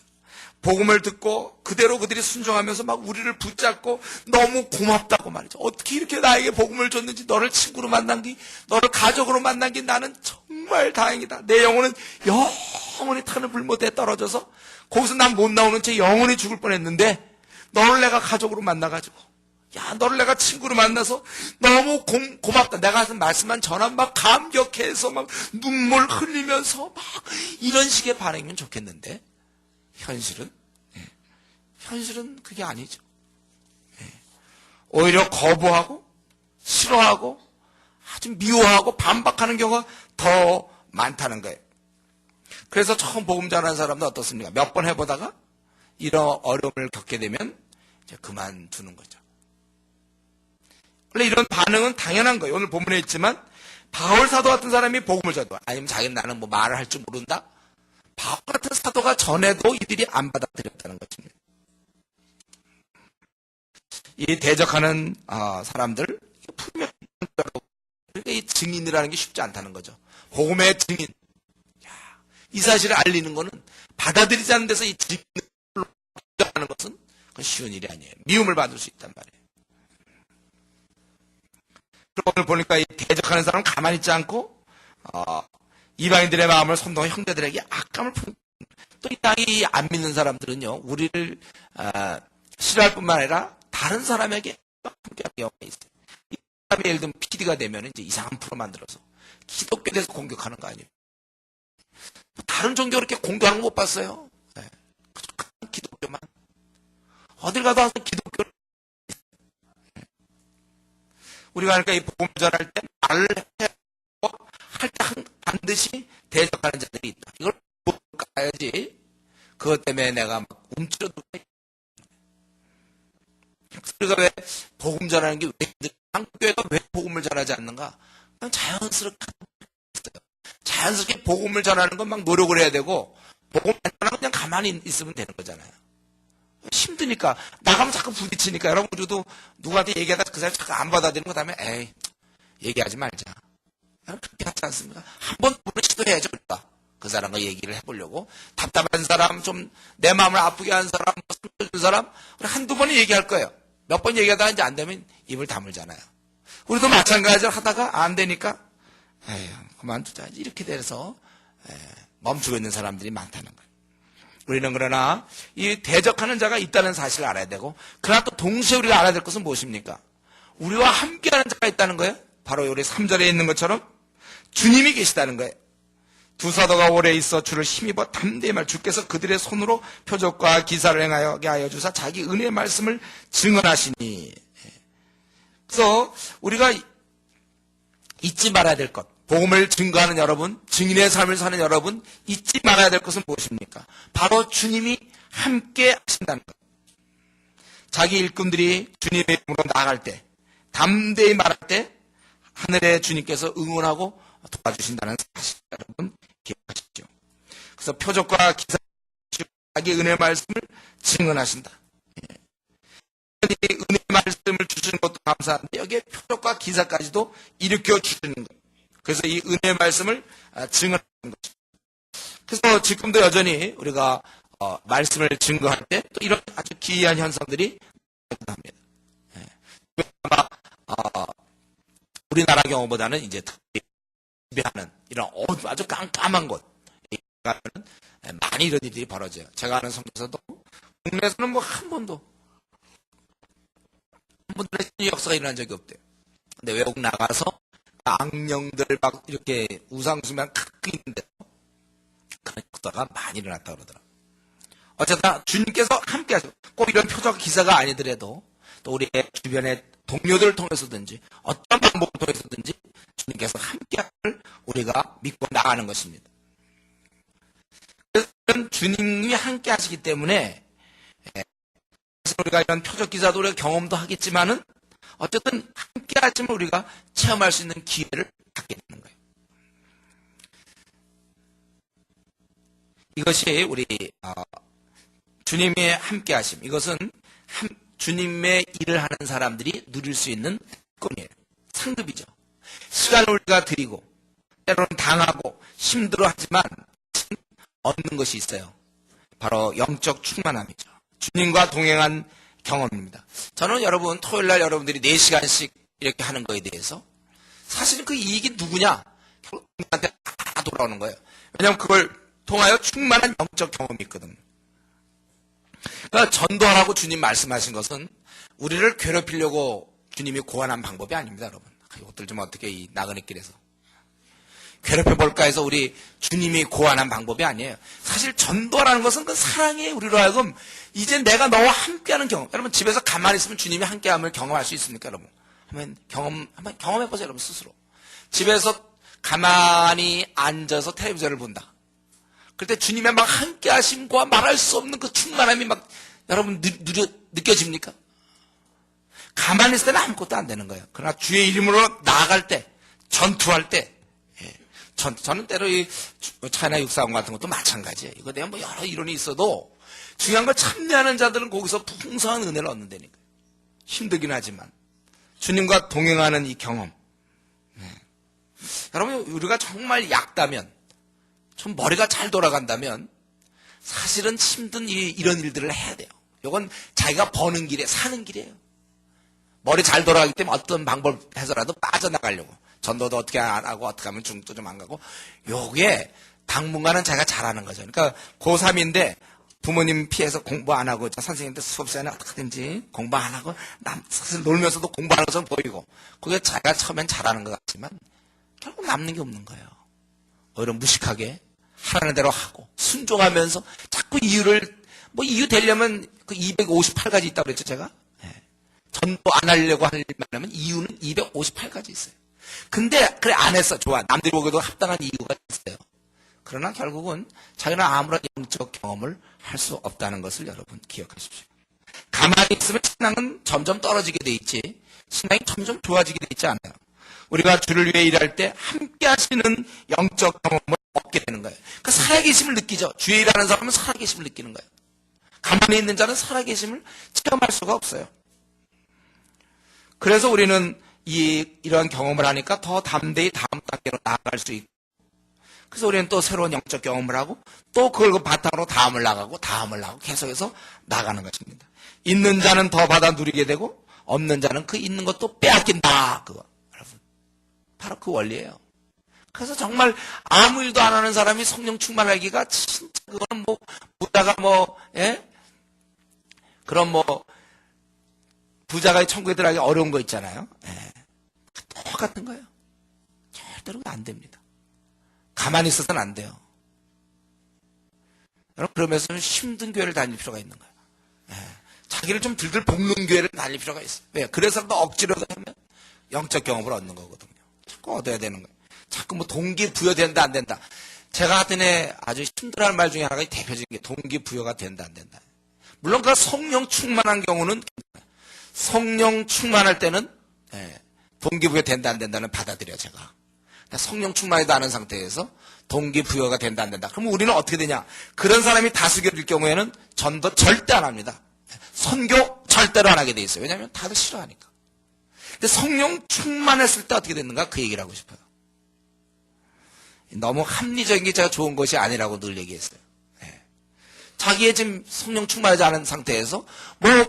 복음을 듣고 그대로 그들이 순종하면서 막 우리를 붙잡고 너무 고맙다고 말이죠. 어떻게 이렇게 나에게 복음을 줬는지, 너를 친구로 만난 게, 너를 가족으로 만난 게 나는 정말 다행이다. 내 영혼은 영원히 타는 불못에 떨어져서 거기서 난 못 나오는 채 영원히 죽을 뻔했는데, 너를 내가 가족으로 만나가지고, 너를 내가 친구로 만나서 너무 고맙다. 내가 하는 말씀만 전하면 막 감격해서 막 눈물 흘리면서 막 이런 식의 반응이면 좋겠는데, 현실은 그게 아니죠. 오히려 거부하고 싫어하고 아주 미워하고 반박하는 경우가 더 많다는 거예요. 그래서 처음 복음 전하는 사람도 어떻습니까? 몇 번 해보다가 이런 어려움을 겪게 되면 이제 그만두는 거죠. 원래 이런 반응은 당연한 거예요. 오늘 본문에 있지만 바울 사도 같은 사람이 복음을 전도, 아니면 자기는 나는 뭐 말을 할 줄 모른다. 바울 같은 사도가 전해도 이들이 안 받아들였다는 것입니다. 이 대적하는 사람들 분명히 그러니까 이 증인이라는 게 쉽지 않다는 거죠. 복음의 증인. 이 사실을 알리는 거는 받아들이지 않는 데서 이 증인을 하는 것은 그건 쉬운 일이 아니에요. 미움을 받을 수 있단 말이에요. 오늘 보니까 이 대적하는 사람은 가만히 있지 않고 이방인들의 마음을 선동한 형제들에게 악감을 품. 또 이 땅이 안 믿는 사람들은요, 우리를 싫어할 뿐만 아니라 다른 사람에게 함께하는 경우가 있어요. 이 사람이 예를 들면 PD가 되면 이제 이상한 프로 만들어서 기독교에 대해서 공격하는 거 아니에요. 다른 종교 그렇게 공격하는 거 못 봤어요. 네. 기독교만. 어딜 가도 항상 기독교를. 우리가 그러니까 이 복음을 전할 때 말을 할 때 반드시 대적하는 자들이 있다. 이걸 못 가야지. 그것 때문에 내가 막 움츠러들고. 우리가 왜 복음 전하는 게 왜 한국교회가 왜 복음을 전하지 않는가? 그냥 자연스럽게 복음을 전하는 건 막 노력을 해야 되고 복음 안 전하면 그냥 가만히 있으면 되는 거잖아요. 힘드니까 나가면 자꾸 부딪히니까 여러분 우리도 누구한테 얘기하다 그 사람이 자꾸 안 받아들이는 거 다음에 에이 얘기하지 말자. 그렇게 하지 않습니까? 한번 시도해야죠. 그 사람과 얘기를 해보려고. 답답한 사람, 좀 내 마음을 아프게 한 사람, 상처 준 사람 한두 번은 얘기할 거예요. 몇 번 얘기하다가 이제 안 되면 입을 다물잖아요. 우리도 마찬가지로 하다가 안 되니까 에휴 그만두자. 이렇게 돼서 멈추고 있는 사람들이 많다는 거예요. 우리는 그러나 이 대적하는 자가 있다는 사실을 알아야 되고, 그러나 또 동시에 우리가 알아야 될 것은 무엇입니까? 우리와 함께하는 자가 있다는 거예요. 바로 우리 3절에 있는 것처럼 주님이 계시다는 거예요. 두 사도가 오래 있어 주를 힘입어 담대히 말 주께서 그들의 손으로 표적과 기사를 행하게 하여 주사 자기 은혜의 말씀을 증언하시니. 그래서 우리가 잊지 말아야 될 것, 복음을 증거하는 여러분, 증인의 삶을 사는 여러분, 잊지 말아야 될 것은 무엇입니까? 바로 주님이 함께 하신다는 것. 자기 일꾼들이 주님의 이름으로 나아갈 때, 담대히 말할 때 하늘의 주님께서 응원하고 도와주신다는 사실 여러분 기억하십시오. 그래서 표적과 기사, 자기 은혜의 말씀을 증언하신다. 은혜의 말씀을 주시는 것도 감사한데 여기에 표적과 기사까지도 일으켜 주시는 것. 그래서 이 은혜의 말씀을 증언하는 것입니다. 그래서 지금도 여전히 우리가 말씀을 증거할 때 또 이런 아주 기이한 현상들이 나타납니다. 아마 우리나라 경우보다는 이제 지배하는 이런 아주 깜깜한 곳 가면 많이 이런 일들이 벌어져요. 제가 아는 성에서도 국내에서는 뭐 한 번도 역사가 일어난 적이 없대요. 근데 외국 나가서 악령들 막 이렇게 우상숭배한 가끔 있는데 그런 역사가 많이 일어났다 그러더라고요. 어쨌든 주님께서 함께 하시고 꼭 이런 표적 기사가 아니더라도 또 우리의 주변의 동료들을 통해서든지 어떤 방법을 통해서든지 주님께서 함께함을 우리가 믿고 나가는 것입니다. 그래서 주님이 함께 하시기 때문에 우리가 이런 표적 기사도 우리가 경험도 하겠지만은 어쨌든 함께 하심을 우리가 체험할 수 있는 기회를 갖게 되는 거예요. 이것이 우리 주님의 함께 하심, 이것은 주님의 일을 하는 사람들이 누릴 수 있는 특권이에요. 상급이죠. 시간을 우리가 드리고 때로는 당하고 힘들어하지만 얻는 것이 있어요. 바로 영적 충만함이죠. 주님과 동행한 경험입니다. 저는 여러분 토요일날 여러분들이 4시간씩 이렇게 하는 거에 대해서 사실은 그 이익이 누구냐? 결국 우리한테 다 돌아오는 거예요. 왜냐하면 그걸 통하여 충만한 영적 경험이 있거든요. 그러니까 전도하라고 주님 말씀하신 것은 우리를 괴롭히려고 주님이 고안한 방법이 아닙니다, 여러분. 이것들 좀 어떻게 이 나그네 길에서 괴롭혀볼까 해서 우리 주님이 고안한 방법이 아니에요. 사실 전도라는 것은 그 사랑의 우리로 하여금 이제 내가 너와 함께하는 경험. 여러분 집에서 가만히 있으면 주님이 함께함을 경험할 수 있습니까, 여러분? 한번 경험해보세요, 여러분 스스로. 집에서 가만히 앉아서 텔레비전을 본다. 그때 주님의 막 함께하심과 말할 수 없는 그 충만함이 막 여러분 느껴집니까? 가만히 있을 때는 아무것도 안 되는 거예요. 그러나 주의 이름으로 나아갈 때, 전투할 때, 저는 때로 이 차이나 육사원 같은 것도 마찬가지예요. 이거 내가 뭐 여러 이론이 있어도 중요한 걸 참여하는 자들은 거기서 풍성한 은혜를 얻는다니까. 힘들긴 하지만 주님과 동행하는 이 경험. 여러분, 우리가 정말 얕다면, 좀 머리가 잘 돌아간다면 사실은 힘든 이런 일들을 해야 돼요. 이건 자기가 버는 길에 사는 길이에요. 머리 잘 돌아가기 때문에 어떤 방법 해서라도 빠져나가려고. 전도도 어떻게 안 하고 어떻게 하면 중도 좀 안 가고. 요게 당분간은 자기가 잘하는 거죠. 그러니까 고3인데 부모님 피해서 공부 안 하고 선생님한테 수업 시간에 어떻게든지 공부 안 하고 사실 놀면서도 공부하는 것처럼 보이고 그게 자기가 처음엔 잘하는 것 같지만 결국 남는 게 없는 거예요. 오히려 무식하게 하라는 대로 하고 순종하면서 자꾸 이유 되려면 그 258가지 있다고 그랬죠 제가. 전도 안 하려고 하려면 이유는 258가지 있어요. 근데 그래 안 했어. 좋아. 남들이 보기에도 합당한 이유가 있어요. 그러나 결국은 자기는 아무런 영적 경험을 할 수 없다는 것을 여러분 기억하십시오. 가만히 있으면 신앙은 점점 떨어지게 돼 있지 신앙이 점점 좋아지게 돼 있지 않아요. 우리가 주를 위해 일할 때 함께 하시는 영적 경험을 얻게 되는 거예요. 그 살아계심을 느끼죠. 주에 일하는 사람은 살아계심을 느끼는 거예요. 가만히 있는 자는 살아계심을 체험할 수가 없어요. 그래서 우리는 이러한 경험을 하니까 더 담대히 다음 단계로 나아갈 수 있고 그래서 우리는 또 새로운 영적 경험을 하고 또 그걸 그 바탕으로 다음을 나가고 계속해서 나가는 것입니다. 있는 자는 더 받아 누리게 되고 없는 자는 그 있는 것도 빼앗긴다. 그거 여러분 바로 그 원리예요. 그래서 정말 아무 일도 안 하는 사람이 성령 충만하기가 진짜 그거는 부자가 그런 부자가 천국에 들어가기 어려운 거 있잖아요. 똑같은 거예요. 절대로 안 됩니다. 가만히 있어서는 안 돼요. 여러분 그러면서 힘든 교회를 다닐 필요가 있는 거예요. 자기를 좀 들들 볶는 교회를 다닐 필요가 있어요. 왜? 그래서 또 억지로 하면 영적 경험을 얻는 거거든요. 자꾸 얻어야 되는 거예요. 자꾸 동기부여된다 안 된다. 제가 하여튼 아주 힘들어하는 말 중에 하나가 대표적인 게 동기부여가 된다 안 된다. 물론 그 성령 충만한 경우는 성령 충만할 때는 동기부여 된다 안 된다는 받아들여 제가. 성령 충만하지도 않은 상태에서 동기부여가 된다 안 된다. 그러면 우리는 어떻게 되냐. 그런 사람이 다수결일 경우에는 전도 절대 안 합니다. 선교 절대로 안 하게 돼 있어요. 왜냐하면 다들 싫어하니까. 근데 성령 충만했을 때 어떻게 됐는가 그 얘기를 하고 싶어요. 너무 합리적인 게 제가 좋은 것이 아니라고 늘 얘기했어요. 자기의 지금 성령 충만하지 않은 상태에서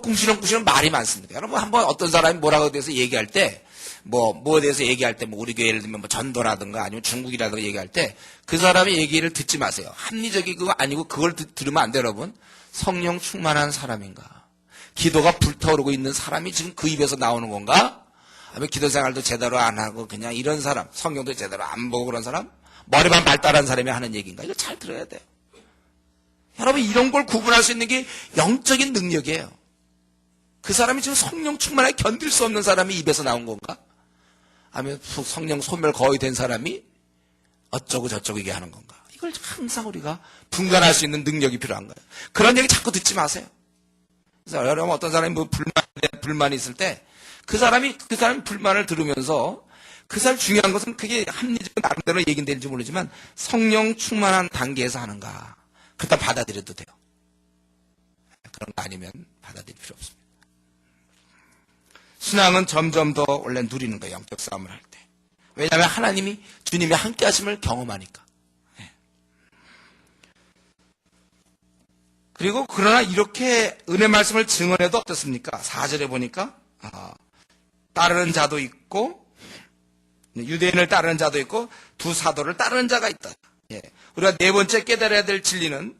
궁시렁궁시렁 말이 많습니다. 여러분 한번 어떤 사람이 뭐라고 대해서 얘기할 때 뭐에 대해서 얘기할 때 우리 교회 예를 들면 전도라든가 아니면 중국이라든가 얘기할 때 그 사람의 얘기를 듣지 마세요. 합리적인 그거 아니고 그걸 들으면 안 돼요, 여러분. 성령 충만한 사람인가? 기도가 불타오르고 있는 사람이 지금 그 입에서 나오는 건가? 아니면 기도 생활도 제대로 안 하고 그냥 이런 사람, 성경도 제대로 안 보고 그런 사람? 머리만 발달한 사람이 하는 얘기인가? 이거 잘 들어야 돼요. 여러분 이런 걸 구분할 수 있는 게 영적인 능력이에요. 그 사람이 지금 성령 충만하게 견딜 수 없는 사람이 입에서 나온 건가? 아니면 성령 소멸 거의 된 사람이 어쩌고 저쩌고 얘기하는 건가? 이걸 항상 우리가 분간할 수 있는 능력이 필요한 거예요. 그런 얘기 자꾸 듣지 마세요. 그래서 여러분 어떤 사람이 불만이 있을 때 그 사람이 불만을 들으면서 그 사람 중요한 것은 그게 합리적인 나름대로 얘기는 될지 모르지만 성령 충만한 단계에서 하는가? 그렇다 받아들여도 돼요. 그런 거 아니면 받아들일 필요 없습니다. 신앙은 점점 더 원래 누리는 거예요. 영적 싸움을 할 때. 왜냐하면 주님이 함께 하심을 경험하니까. 그리고 그러나 이렇게 은혜 말씀을 증언해도 어떻습니까? 4절에 보니까 따르는 자도 있고 유대인을 따르는 자도 있고 두 사도를 따르는 자가 있다. 우리가 네 번째 깨달아야 될 진리는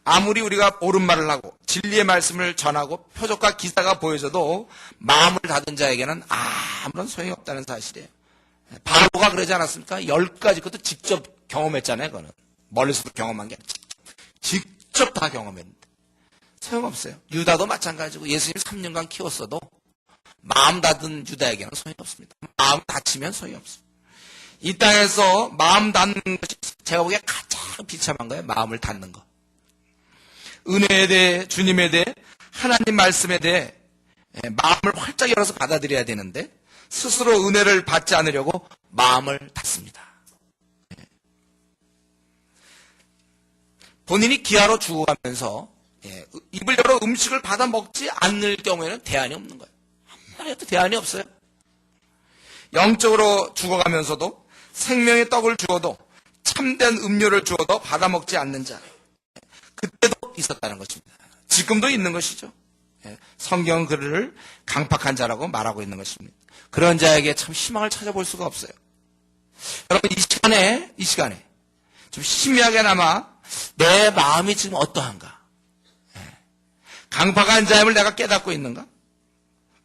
아무리 우리가 옳은 말을 하고 진리의 말씀을 전하고 표적과 기사가 보여져도 마음을 닫은 자에게는 아무런 소용이 없다는 사실이에요. 바로가 그러지 않았습니까? 10가지 그것도 직접 경험했잖아요. 그거는 멀리서도 경험한 게 아니라 직접 다 경험했는데 소용없어요. 유다도 마찬가지고 예수님 3년간 키웠어도 마음 닫은 유다에게는 소용이 없습니다. 마음 닫히면 소용이 없습니다. 이 땅에서 마음 닫는 것이 제가 보기에 가장 비참한 거예요. 마음을 닫는 거. 은혜에 대해 주님에 대해 하나님 말씀에 대해 마음을 활짝 열어서 받아들여야 되는데 스스로 은혜를 받지 않으려고 마음을 닫습니다. 본인이 기아로 죽어가면서 입을 열어 음식을 받아 먹지 않을 경우에는 대안이 없는 거예요. 아무리 해도 대안이 없어요. 영적으로 죽어가면서도 생명의 떡을 주어도 참된 음료를 주어도 받아먹지 않는 자. 그때도 있었다는 것입니다. 지금도 있는 것이죠. 성경은 그를 강팍한 자라고 말하고 있는 것입니다. 그런 자에게 참 희망을 찾아볼 수가 없어요. 여러분 이 시간에 좀 희미하게나마 내 마음이 지금 어떠한가? 강팍한 자임을 내가 깨닫고 있는가?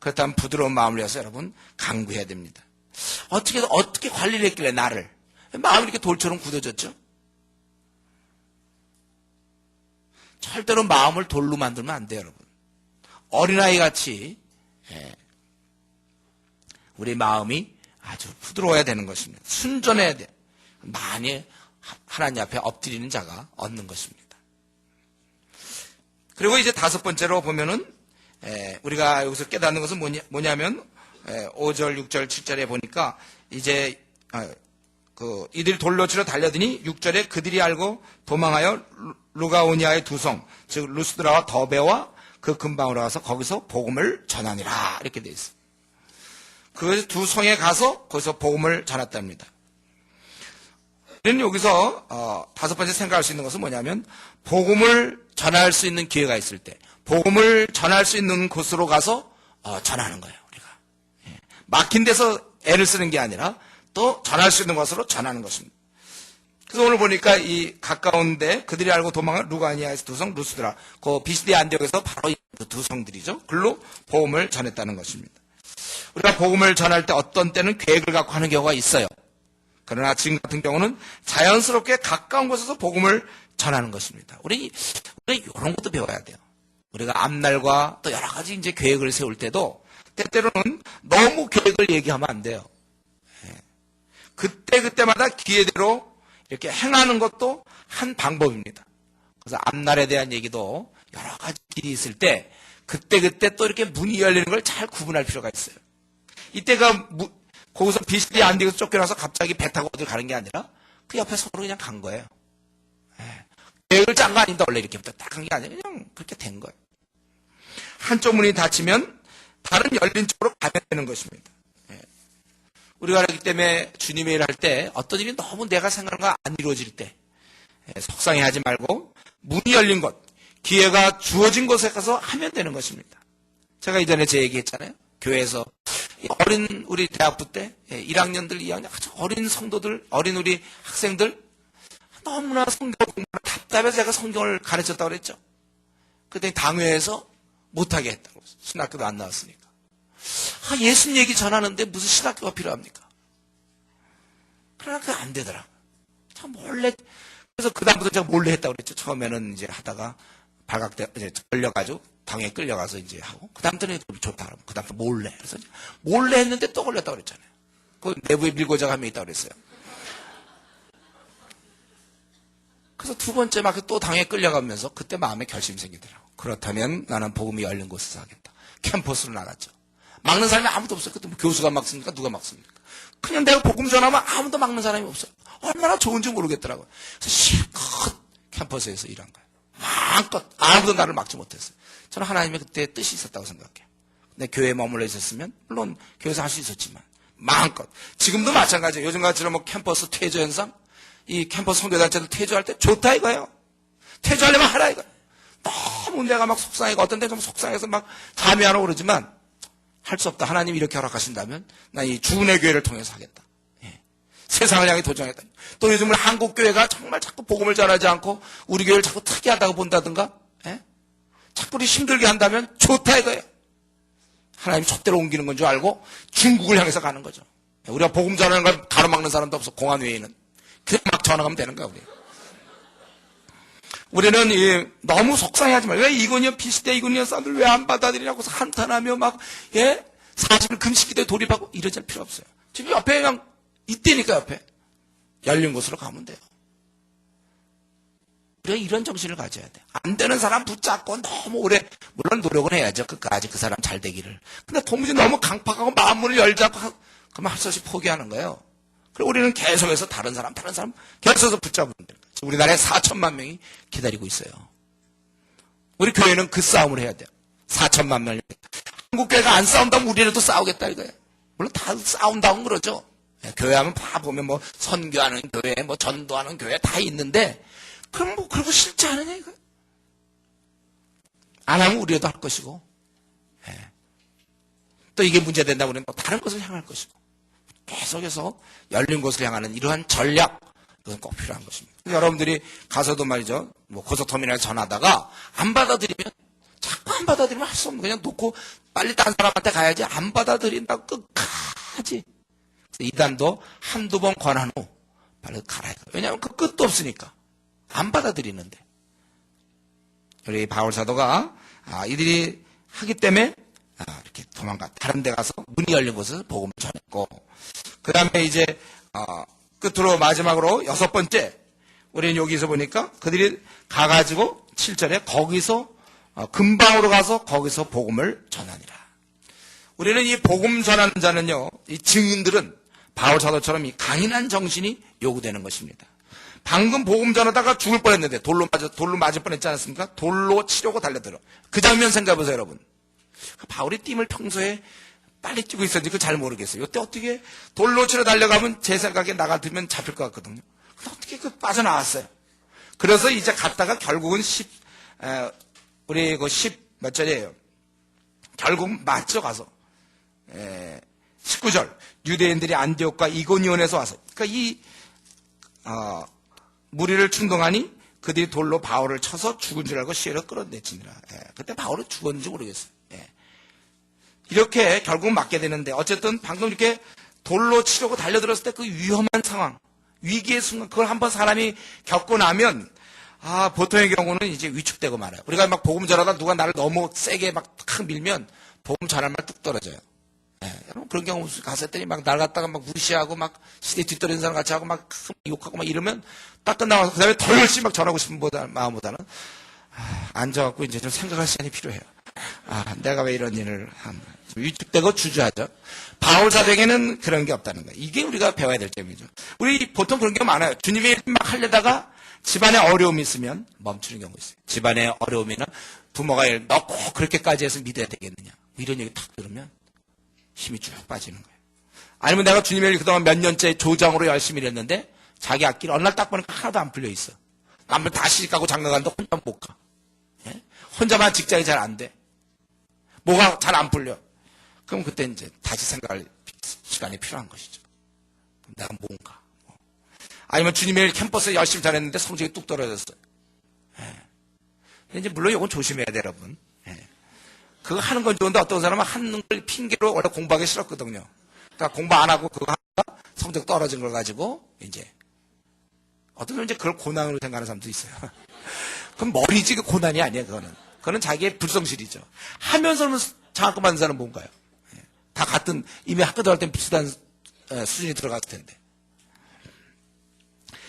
그렇다면 부드러운 마음을 위해서 여러분 강구해야 됩니다. 어떻게 관리를 했길래 나를 마음이 이렇게 돌처럼 굳어졌죠? 절대로 마음을 돌로 만들면 안 돼요, 여러분. 어린아이 같이 우리 마음이 아주 부드러워야 되는 것입니다. 순전해야 돼요. 많이 하나님 앞에 엎드리는 자가 얻는 것입니다. 그리고 이제 다섯 번째로 보면은 우리가 여기서 깨닫는 것은 뭐냐면 5절, 6절, 7절에 보니까 이제 이들이 돌로 치러 달려드니 6절에 그들이 알고 도망하여 루가오니아의 두 성, 즉 루스드라와 더베와 그 근방으로 가서 거기서 복음을 전하니라 이렇게 돼 있어요. 그 두 성에 가서 거기서 복음을 전했답니다. 우리는 여기서 다섯 번째 생각할 수 있는 것은 뭐냐면 복음을 전할 수 있는 기회가 있을 때 복음을 전할 수 있는 곳으로 가서 전하는 거예요. 우리가 막힌 데서 애를 쓰는 게 아니라 또 전할 수 있는 곳으로 전하는 것입니다. 그래서 오늘 보니까 이 가까운데 그들이 알고 도망한 루가니아에서 두 성, 루스드라, 그 비스디 안디옥에서 바로 그 두 성들이죠. 글로 복음을 전했다는 것입니다. 우리가 복음을 전할 때 어떤 때는 계획을 갖고 하는 경우가 있어요. 그러나 지금 같은 경우는 자연스럽게 가까운 곳에서 복음을 전하는 것입니다. 우리 이런 것도 배워야 돼요. 우리가 앞날과 또 여러 가지 이제 계획을 세울 때도 때때로는 너무 계획을 얘기하면 안 돼요. 그때마다 기회대로 이렇게 행하는 것도 한 방법입니다. 그래서 앞날에 대한 얘기도 여러 가지 길이 있을 때 그때 또 이렇게 문이 열리는 걸 잘 구분할 필요가 있어요. 이때가 거기서 비스디 안디에서 쫓겨나서 갑자기 배 타고 어딜 가는 게 아니라 그 옆에 서로 그냥 간 거예요. 계획을 짠 거 아닌데 원래 이렇게부터 딱 한 게 아니라 그냥 그렇게 된 거예요. 한쪽 문이 닫히면 다른 열린 쪽으로 가면 되는 것입니다. 우리가 그렇기 때문에 주님의 일을 할 때 어떤 일이 너무 내가 생각하는 거 안 이루어질 때 속상해하지 말고 문이 열린 곳, 기회가 주어진 곳에 가서 하면 되는 것입니다. 제가 이전에 제 얘기했잖아요. 교회에서 어린 우리 대학부 때 1학년들, 2학년 아주 어린 성도들, 어린 우리 학생들 너무나 성경 공부가 답답해서 제가 성경을 가르쳤다고 그랬죠. 그랬더니 당회에서 못하게 했다고. 신학교도 안 나왔으니까. 예수님 얘기 전하는데 무슨 신학교가 필요합니까? 그러나 그게 안 되더라고요. 참 몰래. 그래서 그다음부터 제가 몰래 했다고 그랬죠. 처음에는 이제 하다가 발각돼, 이제 걸려가지고 당에 끌려가서 이제 하고. 그다음부터는 좋다 그러면. 그다음부터 몰래. 그래서 몰래 했는데 또 걸렸다고 그랬잖아요. 그 내부에 밀고자가 한 명 있다고 그랬어요. 그래서 두 번째 막 또 당에 끌려가면서 그때 마음에 결심이 생기더라고요. 그렇다면 나는 복음이 열린 곳에서 하겠다. 캠퍼스로 나갔죠. 막는 사람이 아무도 없어요. 그때 뭐 교수가 막습니까? 누가 막습니까? 그냥 내가 복음 전하면 아무도 막는 사람이 없어요. 얼마나 좋은지 모르겠더라고요. 그래서 실컷 캠퍼스에서 일한 거예요. 마음껏 아무도 나를 막지 못했어요. 저는 하나님의 그때 뜻이 있었다고 생각해요. 근데 교회에 머물러 있었으면 물론 교회에서 할 수 있었지만 마음껏. 지금도 마찬가지예요. 요즘같이 뭐 캠퍼스 퇴조 현상, 이 캠퍼스 선교단체들 퇴조할 때 좋다 이거예요. 퇴조하려면 하라 이거예요. 너무 내가 막 속상해가 어떤 데 좀 속상해서 막 잠이 안 오고 그러지만 할 수 없다. 하나님이 이렇게 허락하신다면 난 이 주은의 교회를 통해서 하겠다. 세상을 향해 도전했다. 또 요즘은 한국 교회가 정말 자꾸 복음을 전하지 않고 우리 교회를 자꾸 특이하다고 본다든가, 자꾸 우리 힘들게 한다면 좋다 이거예요. 하나님이 촛대로 옮기는 건 줄 알고 중국을 향해서 가는 거죠. 우리가 복음 전하는 걸 가로막는 사람도 없어. 공안 외에는 그냥 막 전화가면 되는 거야 우리. 우리는 너무 속상해하지 말고 왜 이거냐 비슷해 이거냐 사람들 왜 안 받아들이냐고 한탄하며 막 40일 금식기도에 돌입하고 이러질 필요 없어요. 지금 옆에 그냥 있다니까 옆에 열린 곳으로 가면 돼요. 우리가 이런 정신을 가져야 돼. 안 되는 사람 붙잡고 너무 오래 물론 노력은 해야죠. 끝까지 그 사람 잘 되기를. 근데 도무지 너무 강팍하고 마음문을 열자고 그러면 할 수 없이 포기하는 거예요. 그리고 우리는 계속해서 다른 사람 계속해서 붙잡으면 돼요. 우리나라에 4천만 명이 기다리고 있어요. 우리 교회는 그 싸움을 해야 돼요. 4천만 명을 한국교회가 안 싸운다면 우리라도 싸우겠다 이거예요. 물론 다 싸운다고 그러죠. 교회 하면 다 보면 뭐 선교하는 교회, 뭐 전도하는 교회 다 있는데, 그럼 뭐 그러고 싫지 않으냐 이거. 안 하면 우리라도 할 것이고, 또 이게 문제된다고 그러면 또 다른 것을 향할 것이고, 계속해서 열린 곳을 향하는 이러한 전략, 그건 꼭 필요한 것입니다. 여러분들이 가서도 말이죠, 뭐 고속터미널 전하다가 안 받아들이면, 자꾸 안 받아들이면 할 수 없는, 그냥 놓고 빨리 다른 사람한테 가야지. 안 받아들인다고 끝까지. 이단도 한두 번 권한 후 빨리 가라. 왜냐하면 그 끝도 없으니까. 안 받아들이는데. 우리 바울 사도가 이들이 하기 때문에 이렇게 도망가 다른 데 가서 문이 열린 곳을 복음을 전했고, 그 다음에 이제 끝으로 마지막으로 6번째, 우리는 여기서 보니까 그들이 가가지고 7절에 거기서 근방으로 가서 거기서 복음을 전하니라. 우리는 이 복음 전하는 자는요, 이 증인들은 바울 사도처럼 이 강인한 정신이 요구되는 것입니다. 방금 복음 전하다가 죽을 뻔했는데 돌로 맞을 뻔했지 않았습니까? 돌로 치려고 달려들어. 그 장면 생각해보세요, 여러분. 바울이 띠을 평소에 빨리 뛰고 있었는지 그거 잘 모르겠어요. 이때 어떻게 돌로 치러 달려가면 제 생각에 나가면 잡힐 것 같거든요. 근데 어떻게 그 빠져나왔어요. 그래서 이제 갔다가 결국은 우리 그 10몇 절이에요. 결국 맞죠, 가서. 19절. 유대인들이 안디옥과 이고니온에서 와서. 그러니까 무리를 충동하니 그들이 돌로 바울을 쳐서 죽은 줄 알고 시에로 끌어내치니라. 그때 바울은 죽었는지 모르겠어요. 이렇게 결국은 맞게 되는데, 어쨌든 방금 이렇게 돌로 치려고 달려들었을 때 그 위험한 상황, 위기의 순간, 그걸 한번 사람이 겪고 나면, 보통의 경우는 이제 위축되고 말아요. 우리가 막 복음 전하다 누가 나를 너무 세게 막 탁 밀면 복음 전할 말 뚝 떨어져요. 여러분 그런 경우 갔었더니 막 날 갖다가 막 무시하고 막 시대 뒤떨어진 사람 같이 하고 막 욕하고 막 이러면 딱 끝나고 그 다음에 더 열심히 막 전하고 싶은 마음보다는 앉아갖고 이제 좀 생각할 시간이 필요해요. 내가 왜 이런 일을 위축되고 주저하죠. 바울 사도에게는 그런 게 없다는 거예요. 이게 우리가 배워야 될 점이죠. 우리 보통 그런 게 많아요. 주님의 일 막 하려다가 집안에 어려움이 있으면 멈추는 경우가 있어요. 집안에 어려움이나 부모가 너 꼭 그렇게까지 해서 믿어야 되겠느냐, 이런 얘기 탁 들으면 힘이 쭉 빠지는 거예요. 아니면 내가 주님의 일 그동안 몇 년째 조장으로 열심히 일했는데 자기 앞길 어느 날 딱 보니까 하나도 안 풀려 있어. 남들 다 시집가고 장가가는데 혼자 못 가. 혼자만 직장이 잘 안 돼. 뭐가 잘 안 풀려. 그럼 그때 이제 다시 생각할 시간이 필요한 것이죠. 내가 뭔가. 아니면 주님의 일 캠퍼스에 열심히 잘했는데 성적이 뚝 떨어졌어요. 이제 물론 이건 조심해야 돼, 여러분. 그거 하는 건 좋은데 어떤 사람은 하는 걸 핑계로 원래 공부하기 싫었거든요. 그러니까 공부 안 하고 그거 하다가 성적 떨어진 걸 가지고 이제 어떤 사람은 이제 그걸 고난으로 생각하는 사람도 있어요. 그럼 머리지 그 고난이 아니에요, 그거는. 그거는 자기의 불성실이죠. 하면서는 장학금 받는 사람은 뭔가요? 다 같은, 이미 학교 들어갈 땐 비슷한 수준이 들어갔을 텐데.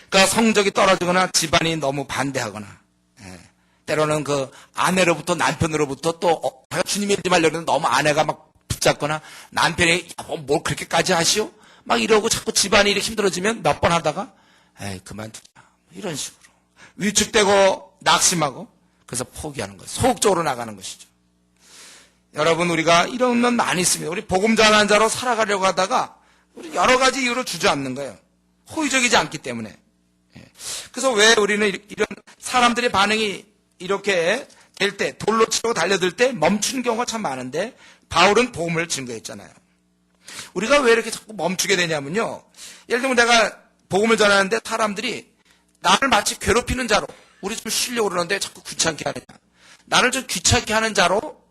그러니까 성적이 떨어지거나 집안이 너무 반대하거나, 때로는 그 아내로부터 남편으로부터 또 주님이 일지 말려는 너무 아내가 막 붙잡거나 남편이 뭘 그렇게까지 하시오? 막 이러고 자꾸 집안이 이렇게 힘들어지면 몇 번 하다가 그만두자. 이런 식으로 위축되고 낙심하고 그래서 포기하는 거예요. 소극적으로 나가는 것이죠. 여러분, 우리가 이런 면 많이 있습니다. 우리 복음 전하는 자로 살아가려고 하다가 우리 여러 가지 이유로 주저앉는 거예요. 호의적이지 않기 때문에. 그래서 왜 우리는 이런 사람들의 반응이 이렇게 될 때, 돌로 치고 달려들 때 멈추는 경우가 참 많은데, 바울은 복음을 증거했잖아요. 우리가 왜 이렇게 자꾸 멈추게 되냐면요, 예를 들면 내가 복음을 전하는데 사람들이 나를 마치 괴롭히는 자로, 우리 좀 쉬려고 그러는데 자꾸 귀찮게 하느냐, 나를 좀 귀찮게 하는 자로,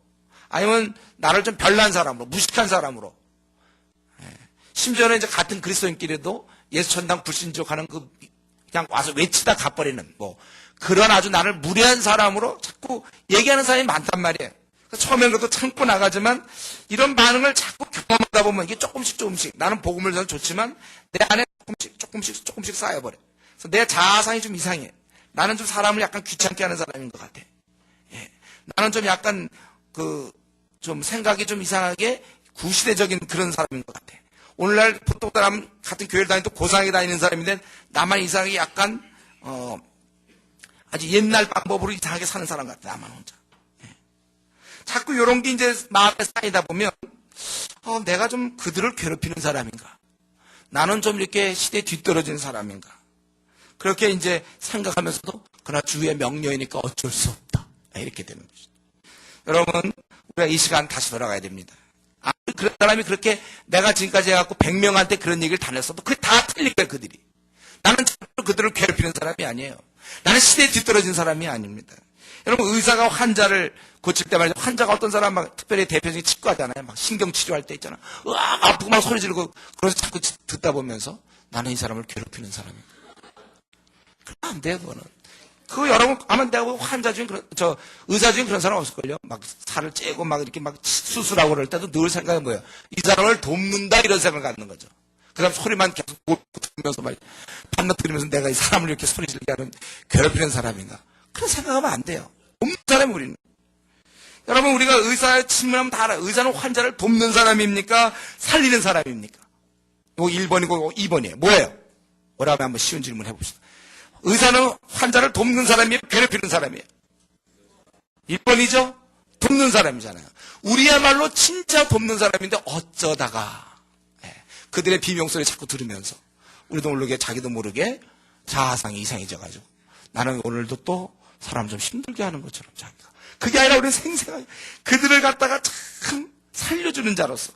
아니면 나를 좀 별난 사람으로, 무식한 사람으로, 심지어는 이제 같은 그리스도인끼리도 예수 천당 불신족하는 그냥 와서 외치다 가버리는 그런 아주 나를 무례한 사람으로 자꾸 얘기하는 사람이 많단 말이에요. 처음엔 그것도 참고 나가지만 이런 반응을 자꾸 경험하다 보면 이게 조금씩 나는 복음을 전해 좋지만 내 안에 조금씩 쌓여버려. 그래서 내 자아상이 좀 이상해. 나는 좀 사람을 약간 귀찮게 하는 사람인 것 같아. 나는 좀 약간 좀 생각이 좀 이상하게 구시대적인 그런 사람인 것 같아. 오늘날 보통 사람 같은 교회를 다니도 고상하게 다니는 사람인데 나만 이상하게 약간 아주 옛날 방법으로 이상하게 사는 사람 같아. 나만 혼자. 자꾸 이런 게 이제 마음에 쌓이다 보면 내가 좀 그들을 괴롭히는 사람인가? 나는 좀 이렇게 시대에 뒤떨어진 사람인가? 그렇게 이제 생각하면서도 그러나 주의 명령이니까 어쩔 수 없다. 이렇게 되는 거죠. 여러분, 우리가 이 시간 다시 돌아가야 됩니다. 그런 사람이 그렇게 내가 지금까지 해갖고 100명한테 그런 얘기를 다 냈어도 그게 다 틀릴 거예요, 그들이. 나는 그들을 괴롭히는 사람이 아니에요. 나는 시대에 뒤떨어진 사람이 아닙니다. 여러분, 의사가 환자를 고칠 때 말이죠. 환자가 어떤 사람 막 특별히 대표적인 치과잖아요. 막 신경치료할 때 있잖아. 으악! 아프고 막 소리 지르고 그래서 자꾸 듣다 보면서 나는 이 사람을 괴롭히는 사람이야. 그러면 안 돼요, 그거는. 여러분, 아마 내가 환자 중에 의사 중에 그런 사람 없을걸요? 막 살을 째고 막 이렇게 막 수술하고 그럴 때도 늘 생각이 뭐예요? 이 사람을 돕는다 이런 생각을 갖는 거죠. 그 다음 소리만 계속 들으면서 막 반납 들으면서 내가 이 사람을 이렇게 소리 지르게 하는 괴롭히는 사람인가? 그런 생각하면 안 돼요. 돕는 사람이 우리는. 여러분, 우리가 의사에 친문하면 다 알아요. 의사는 환자를 돕는 사람입니까? 살리는 사람입니까? 이거 1번이고 2번이에요. 뭐예요? 뭐라고 한번 쉬운 질문 해봅시다. 의사는 환자를 돕는 사람이에요? 괴롭히는 사람이에요? 1번이죠? 돕는 사람이잖아요. 우리야말로 진짜 돕는 사람인데 어쩌다가 그들의 비명소리 자꾸 들으면서 우리도 모르게 자기도 모르게 자아상이 이상해져가지고 나는 오늘도 또 사람 좀 힘들게 하는 것처럼 자기가. 그게 아니라 우리는 생생하게 그들을 갖다가 참 살려주는 자로서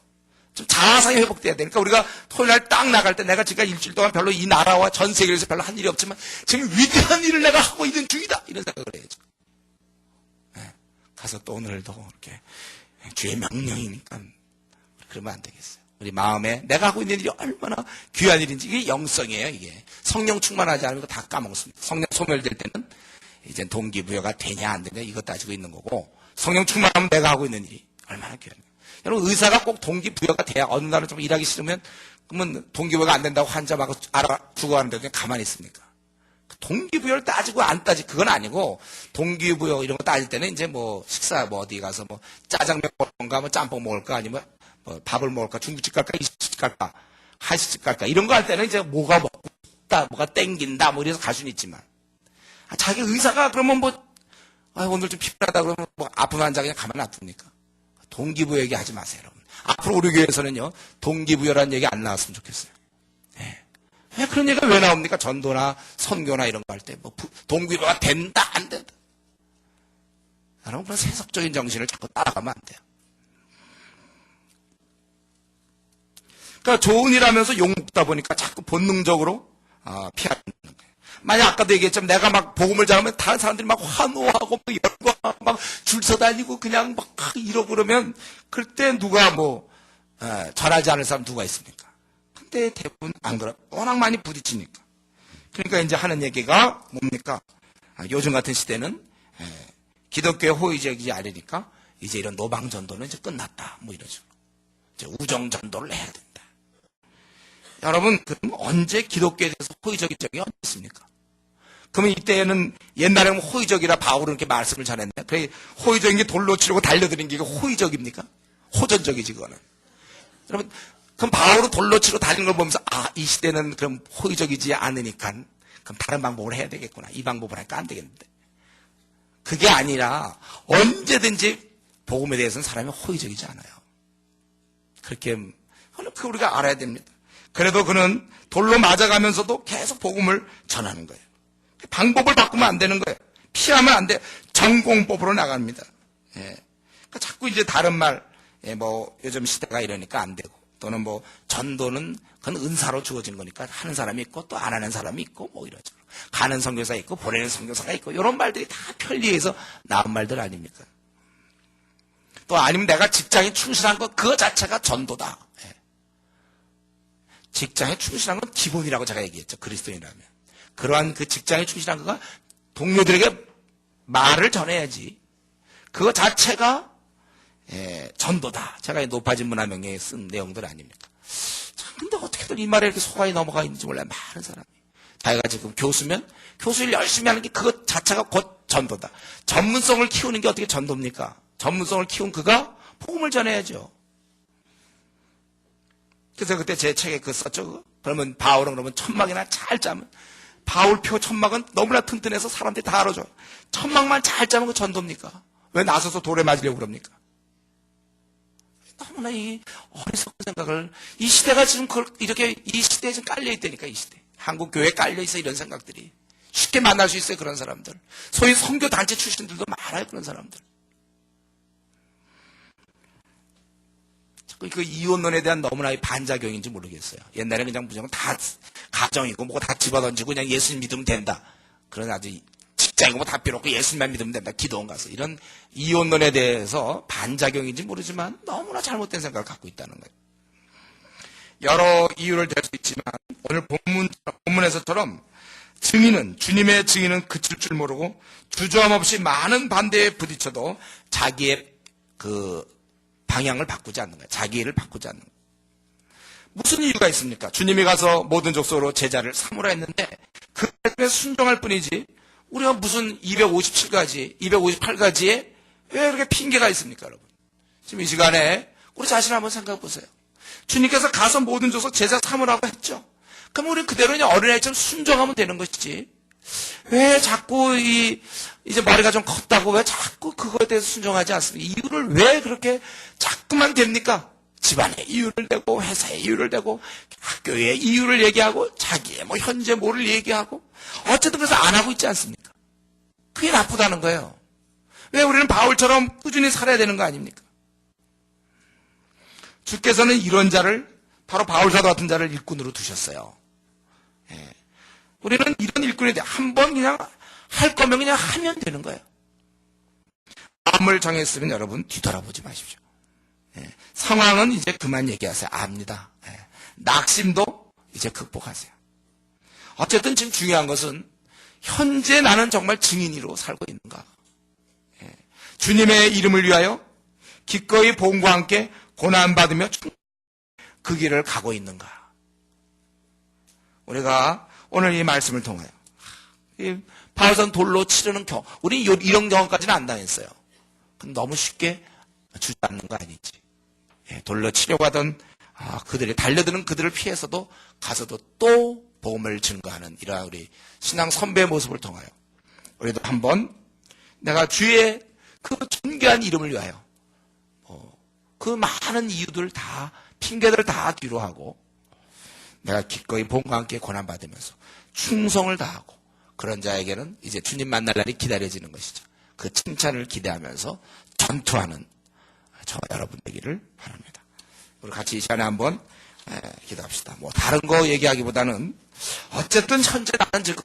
좀 자아상이 회복돼야 되니까 우리가 토요일날 딱 나갈 때 내가 지금 일주일 동안 별로 이 나라와 전 세계에서 별로 한 일이 없지만 지금 위대한 일을 내가 하고 있는 중이다 이런 생각을 해야죠. 가서 또 오늘도 이렇게 주의 명령이니까 그러면 안 되겠어요. 우리 마음에 내가 하고 있는 일이 얼마나 귀한 일인지 이게 영성이에요. 이게 성령 충만하지 않으면 다 까먹습니다. 성령 소멸될 때는 이제 동기부여가 되냐 안 되냐 이거 따지고 있는 거고 성령 충만하면 내가 하고 있는 일이 얼마나 귀한 거예요. 여러분 의사가 꼭 동기부여가 돼야 어느 날은 좀 일하기 싫으면 그러면 동기부여가 안 된다고 환자 막 알아 죽어가는데 그냥 가만히 있습니까? 동기부여를 따지고 안 따지 그건 아니고 동기부여 이런 거 따질 때는 이제 뭐 식사 뭐 어디 가서 뭐 짜장면 먹을까 뭐 짬뽕 먹을까 아니면 뭐 밥을 먹을까 중국집 갈까 이식집 갈까 한식집 갈까 이런 거 할 때는 이제 뭐가 먹고 싶다 뭐가 땡긴다 뭐 이래서 갈 수는 있지만 자기 의사가 그러면 뭐 오늘 좀 피곤하다 그러면 뭐 아픈 환자 그냥 가만 놔둡니까? 동기부여 얘기 하지 마세요, 여러분. 앞으로 우리 교회에서는요, 동기부여라는 얘기 안 나왔으면 좋겠어요. 왜 그런 얘기가 왜 나옵니까? 전도나 선교나 이런 거 할 때, 뭐, 동기부여가 된다, 안 된다. 여러분, 그런 세속적인 정신을 자꾸 따라가면 안 돼요. 그러니까 좋은 일 하면서 욕먹다 보니까 자꾸 본능적으로, 피하는 거예요. 만약 아까도 얘기했지만 내가 막 복음을 전하면 다른 사람들이 막 환호하고 막 열광하고 막 줄 서 다니고 그냥 막 이러고 그러면 그때 누가 뭐 전하지 않을 사람 누가 있습니까? 근데 대부분 안 그래. 워낙 많이 부딪히니까. 그러니까 이제 하는 얘기가 뭡니까? 요즘 같은 시대는 기독교의 호의적이지 않으니까 이제 이런 노방 전도는 이제 끝났다. 뭐 이런 식으로. 이제 우정 전도를 해야 된다. 여러분, 그럼 언제 기독교에 대해서 호의적인 적이 언제 있습니까? 그러면 이때는 옛날에는 호의적이라 바울은 이렇게 말씀을 전했네. 그래 호의적인 게 돌로 치르고 달려드는 게 호의적입니까? 호전적이지 그거는. 여러분, 그럼 바울은 돌로 치르고 달리는 걸 보면서 이 시대는 그럼 호의적이지 않으니까 그럼 다른 방법을 해야 되겠구나. 이 방법을 하니까 안 되겠는데. 그게 아니라 언제든지 복음에 대해서는 사람이 호의적이지 않아요. 그렇게 그 우리가 알아야 됩니다. 그래도 그는 돌로 맞아가면서도 계속 복음을 전하는 거예요. 방법을 바꾸면 안 되는 거예요. 피하면 안 돼. 전공법으로 나갑니다. 그러니까 자꾸 이제 다른 말, 뭐 요즘 시대가 이러니까 안 되고 또는 뭐 전도는 그건 은사로 주어진 거니까 하는 사람이 있고 또 안 하는 사람이 있고 뭐 이러죠. 가는 선교사 있고 보내는 선교사가 있고 이런 말들이 다 편리해서 나온 말들 아닙니까? 또 아니면 내가 직장에 충실한 것 그거 자체가 전도다. 직장에 충실한 건 기본이라고 제가 얘기했죠. 그리스도인이라면. 그러한 그 직장에 충실한 거가 동료들에게 말을 전해야지. 그거 자체가 전도다. 제가 높아진 문화명예에 쓴 내용들 아닙니까? 참, 근데 어떻게든 이 말에 이렇게 소관이 넘어가 있는지 몰라요. 많은 사람이. 자기가 지금 교수면 교수를 열심히 하는 게 그것 자체가 곧 전도다. 전문성을 키우는 게 어떻게 전도입니까? 전문성을 키운 그가 복음을 전해야죠. 그래서 그때 제 책에 그거 썼죠. 그거? 그러면 바울은 그러면 천막이나 잘 짜면 바울표 천막은 너무나 튼튼해서 사람들이 다 알아줘. 천막만 잘 짜면 그 전도입니까? 왜 나서서 돌에 맞으려고 그럽니까? 너무나 이 어리석은 생각을, 이 시대가 지금 이렇게, 이 시대에 지금 깔려있다니까, 이 시대. 한국 교회에 깔려있어, 이런 생각들이. 쉽게 만날 수 있어요, 그런 사람들. 소위 선교단체 출신들도 많아요, 그런 사람들. 그 이혼론에 대한 너무나 반작용인지 모르겠어요. 옛날에 그냥 무조건 다 가정이고 뭐고 다 집어던지고 그냥 예수님 믿으면 된다. 그런 아주 직장이고 뭐 다 필요 없고 예수님만 믿으면 된다. 기도원 가서. 이런 이혼론에 대해서 반작용인지 모르지만 너무나 잘못된 생각을 갖고 있다는 거예요. 여러 이유를 댈 수 있지만 오늘 본문에서처럼 주님의 증인은 그칠 줄 모르고 주저함 없이 많은 반대에 부딪혀도 자기의 방향을 바꾸지 않는 거예요. 자기 일을 바꾸지 않는 거예요. 무슨 이유가 있습니까? 주님이 가서 모든 족속으로 제자를 삼으라 했는데 그 말씀에 순종할 뿐이지 우리가 무슨 257가지, 258가지에 왜 그렇게 핑계가 있습니까, 여러분? 지금 이 시간에 우리 자신 한번 생각해 보세요. 주님께서 가서 모든 족속 제자 삼으라고 했죠. 그럼 우리 그대로 그냥 어린아이처럼 순종하면 되는 것이지. 왜 자꾸 이제 머리가 좀 컸다고 왜 자꾸 그거에 대해서 순종하지 않습니까? 이유를 왜 그렇게 자꾸만 됩니까? 집안의 이유를 대고 회사의 이유를 대고 학교의 이유를 얘기하고 자기의 뭐 현재 뭐를 얘기하고 어쨌든 그래서 안 하고 있지 않습니까? 그게 나쁘다는 거예요. 왜 우리는 바울처럼 꾸준히 살아야 되는 거 아닙니까? 주께서는 이런 자를 바로 바울사도 같은 자를 일꾼으로 두셨어요. 우리는 이런 일꾼인데 한 번 그냥 할 거면 그냥 하면 되는 거예요. 마음을 정했으면 여러분 뒤돌아보지 마십시오. 상황은 이제 그만 얘기하세요. 압니다. 낙심도 이제 극복하세요. 어쨌든 지금 중요한 것은 현재 나는 정말 증인으로 살고 있는가. 주님의 이름을 위하여 기꺼이 복음과 함께 고난받으며 그 길을 가고 있는가. 우리가 오늘 이 말씀을 통하여 바울선 돌로 치르는 우리 이런 경험까지는 안 당했어요. 너무 쉽게 주저앉는 거 아니지. 돌로 치려고 하던 그들이 달려드는 그들을 피해서도 가서도 또 복음을 증거하는 이러한 우리 신앙 선배의 모습을 통하여 우리도 한번 내가 주의 그 존귀한 이름을 위하여 그 많은 이유들 다 핑계들 다 뒤로 하고 내가 기꺼이 복음과 함께 고난받으면서 충성을 다하고 그런 자에게는 이제 주님 만날 날이 기다려지는 것이죠. 그 칭찬을 기대하면서 전투하는 저와 여러분 되기를 바랍니다. 우리 같이 이 시간에 한번 기도합시다. 뭐 다른 거 얘기하기보다는 어쨌든 현재 나는 지금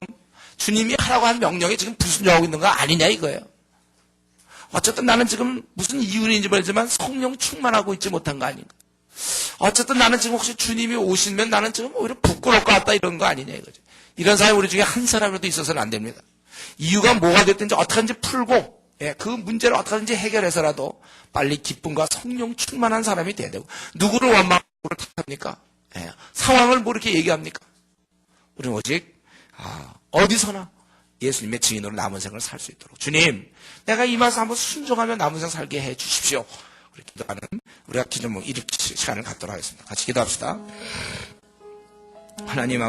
주님이 하라고 한 명령에 지금 불순종하고 있는 거 아니냐 이거예요. 어쨌든 나는 지금 무슨 이유인지 모르지만 성령 충만하고 있지 못한 거 아닌가. 어쨌든 나는 지금 혹시 주님이 오시면 나는 지금 오히려 부끄러울 것 같다 이런 거 아니냐 이거죠. 이런 사람이 우리 중에 한 사람이라도 있어서는 안 됩니다. 이유가 뭐가 됐든지 어떻게든지 풀고 그 문제를 어떻게든지 해결해서라도 빨리 기쁨과 성령 충만한 사람이 돼야 되고 누구를 원망하고 탓합니까? 상황을 뭐 이렇게 얘기합니까? 우리는 오직 어디서나 예수님의 증인으로 남은 생을 살 수 있도록 주님 내가 이 말씀 한번 순종하며 남은 생 살게 해 주십시오. 우리 기도하는 우리가 기도 일으킬 시간을 갖도록 하겠습니다. 같이 기도합시다. 하나님 아버지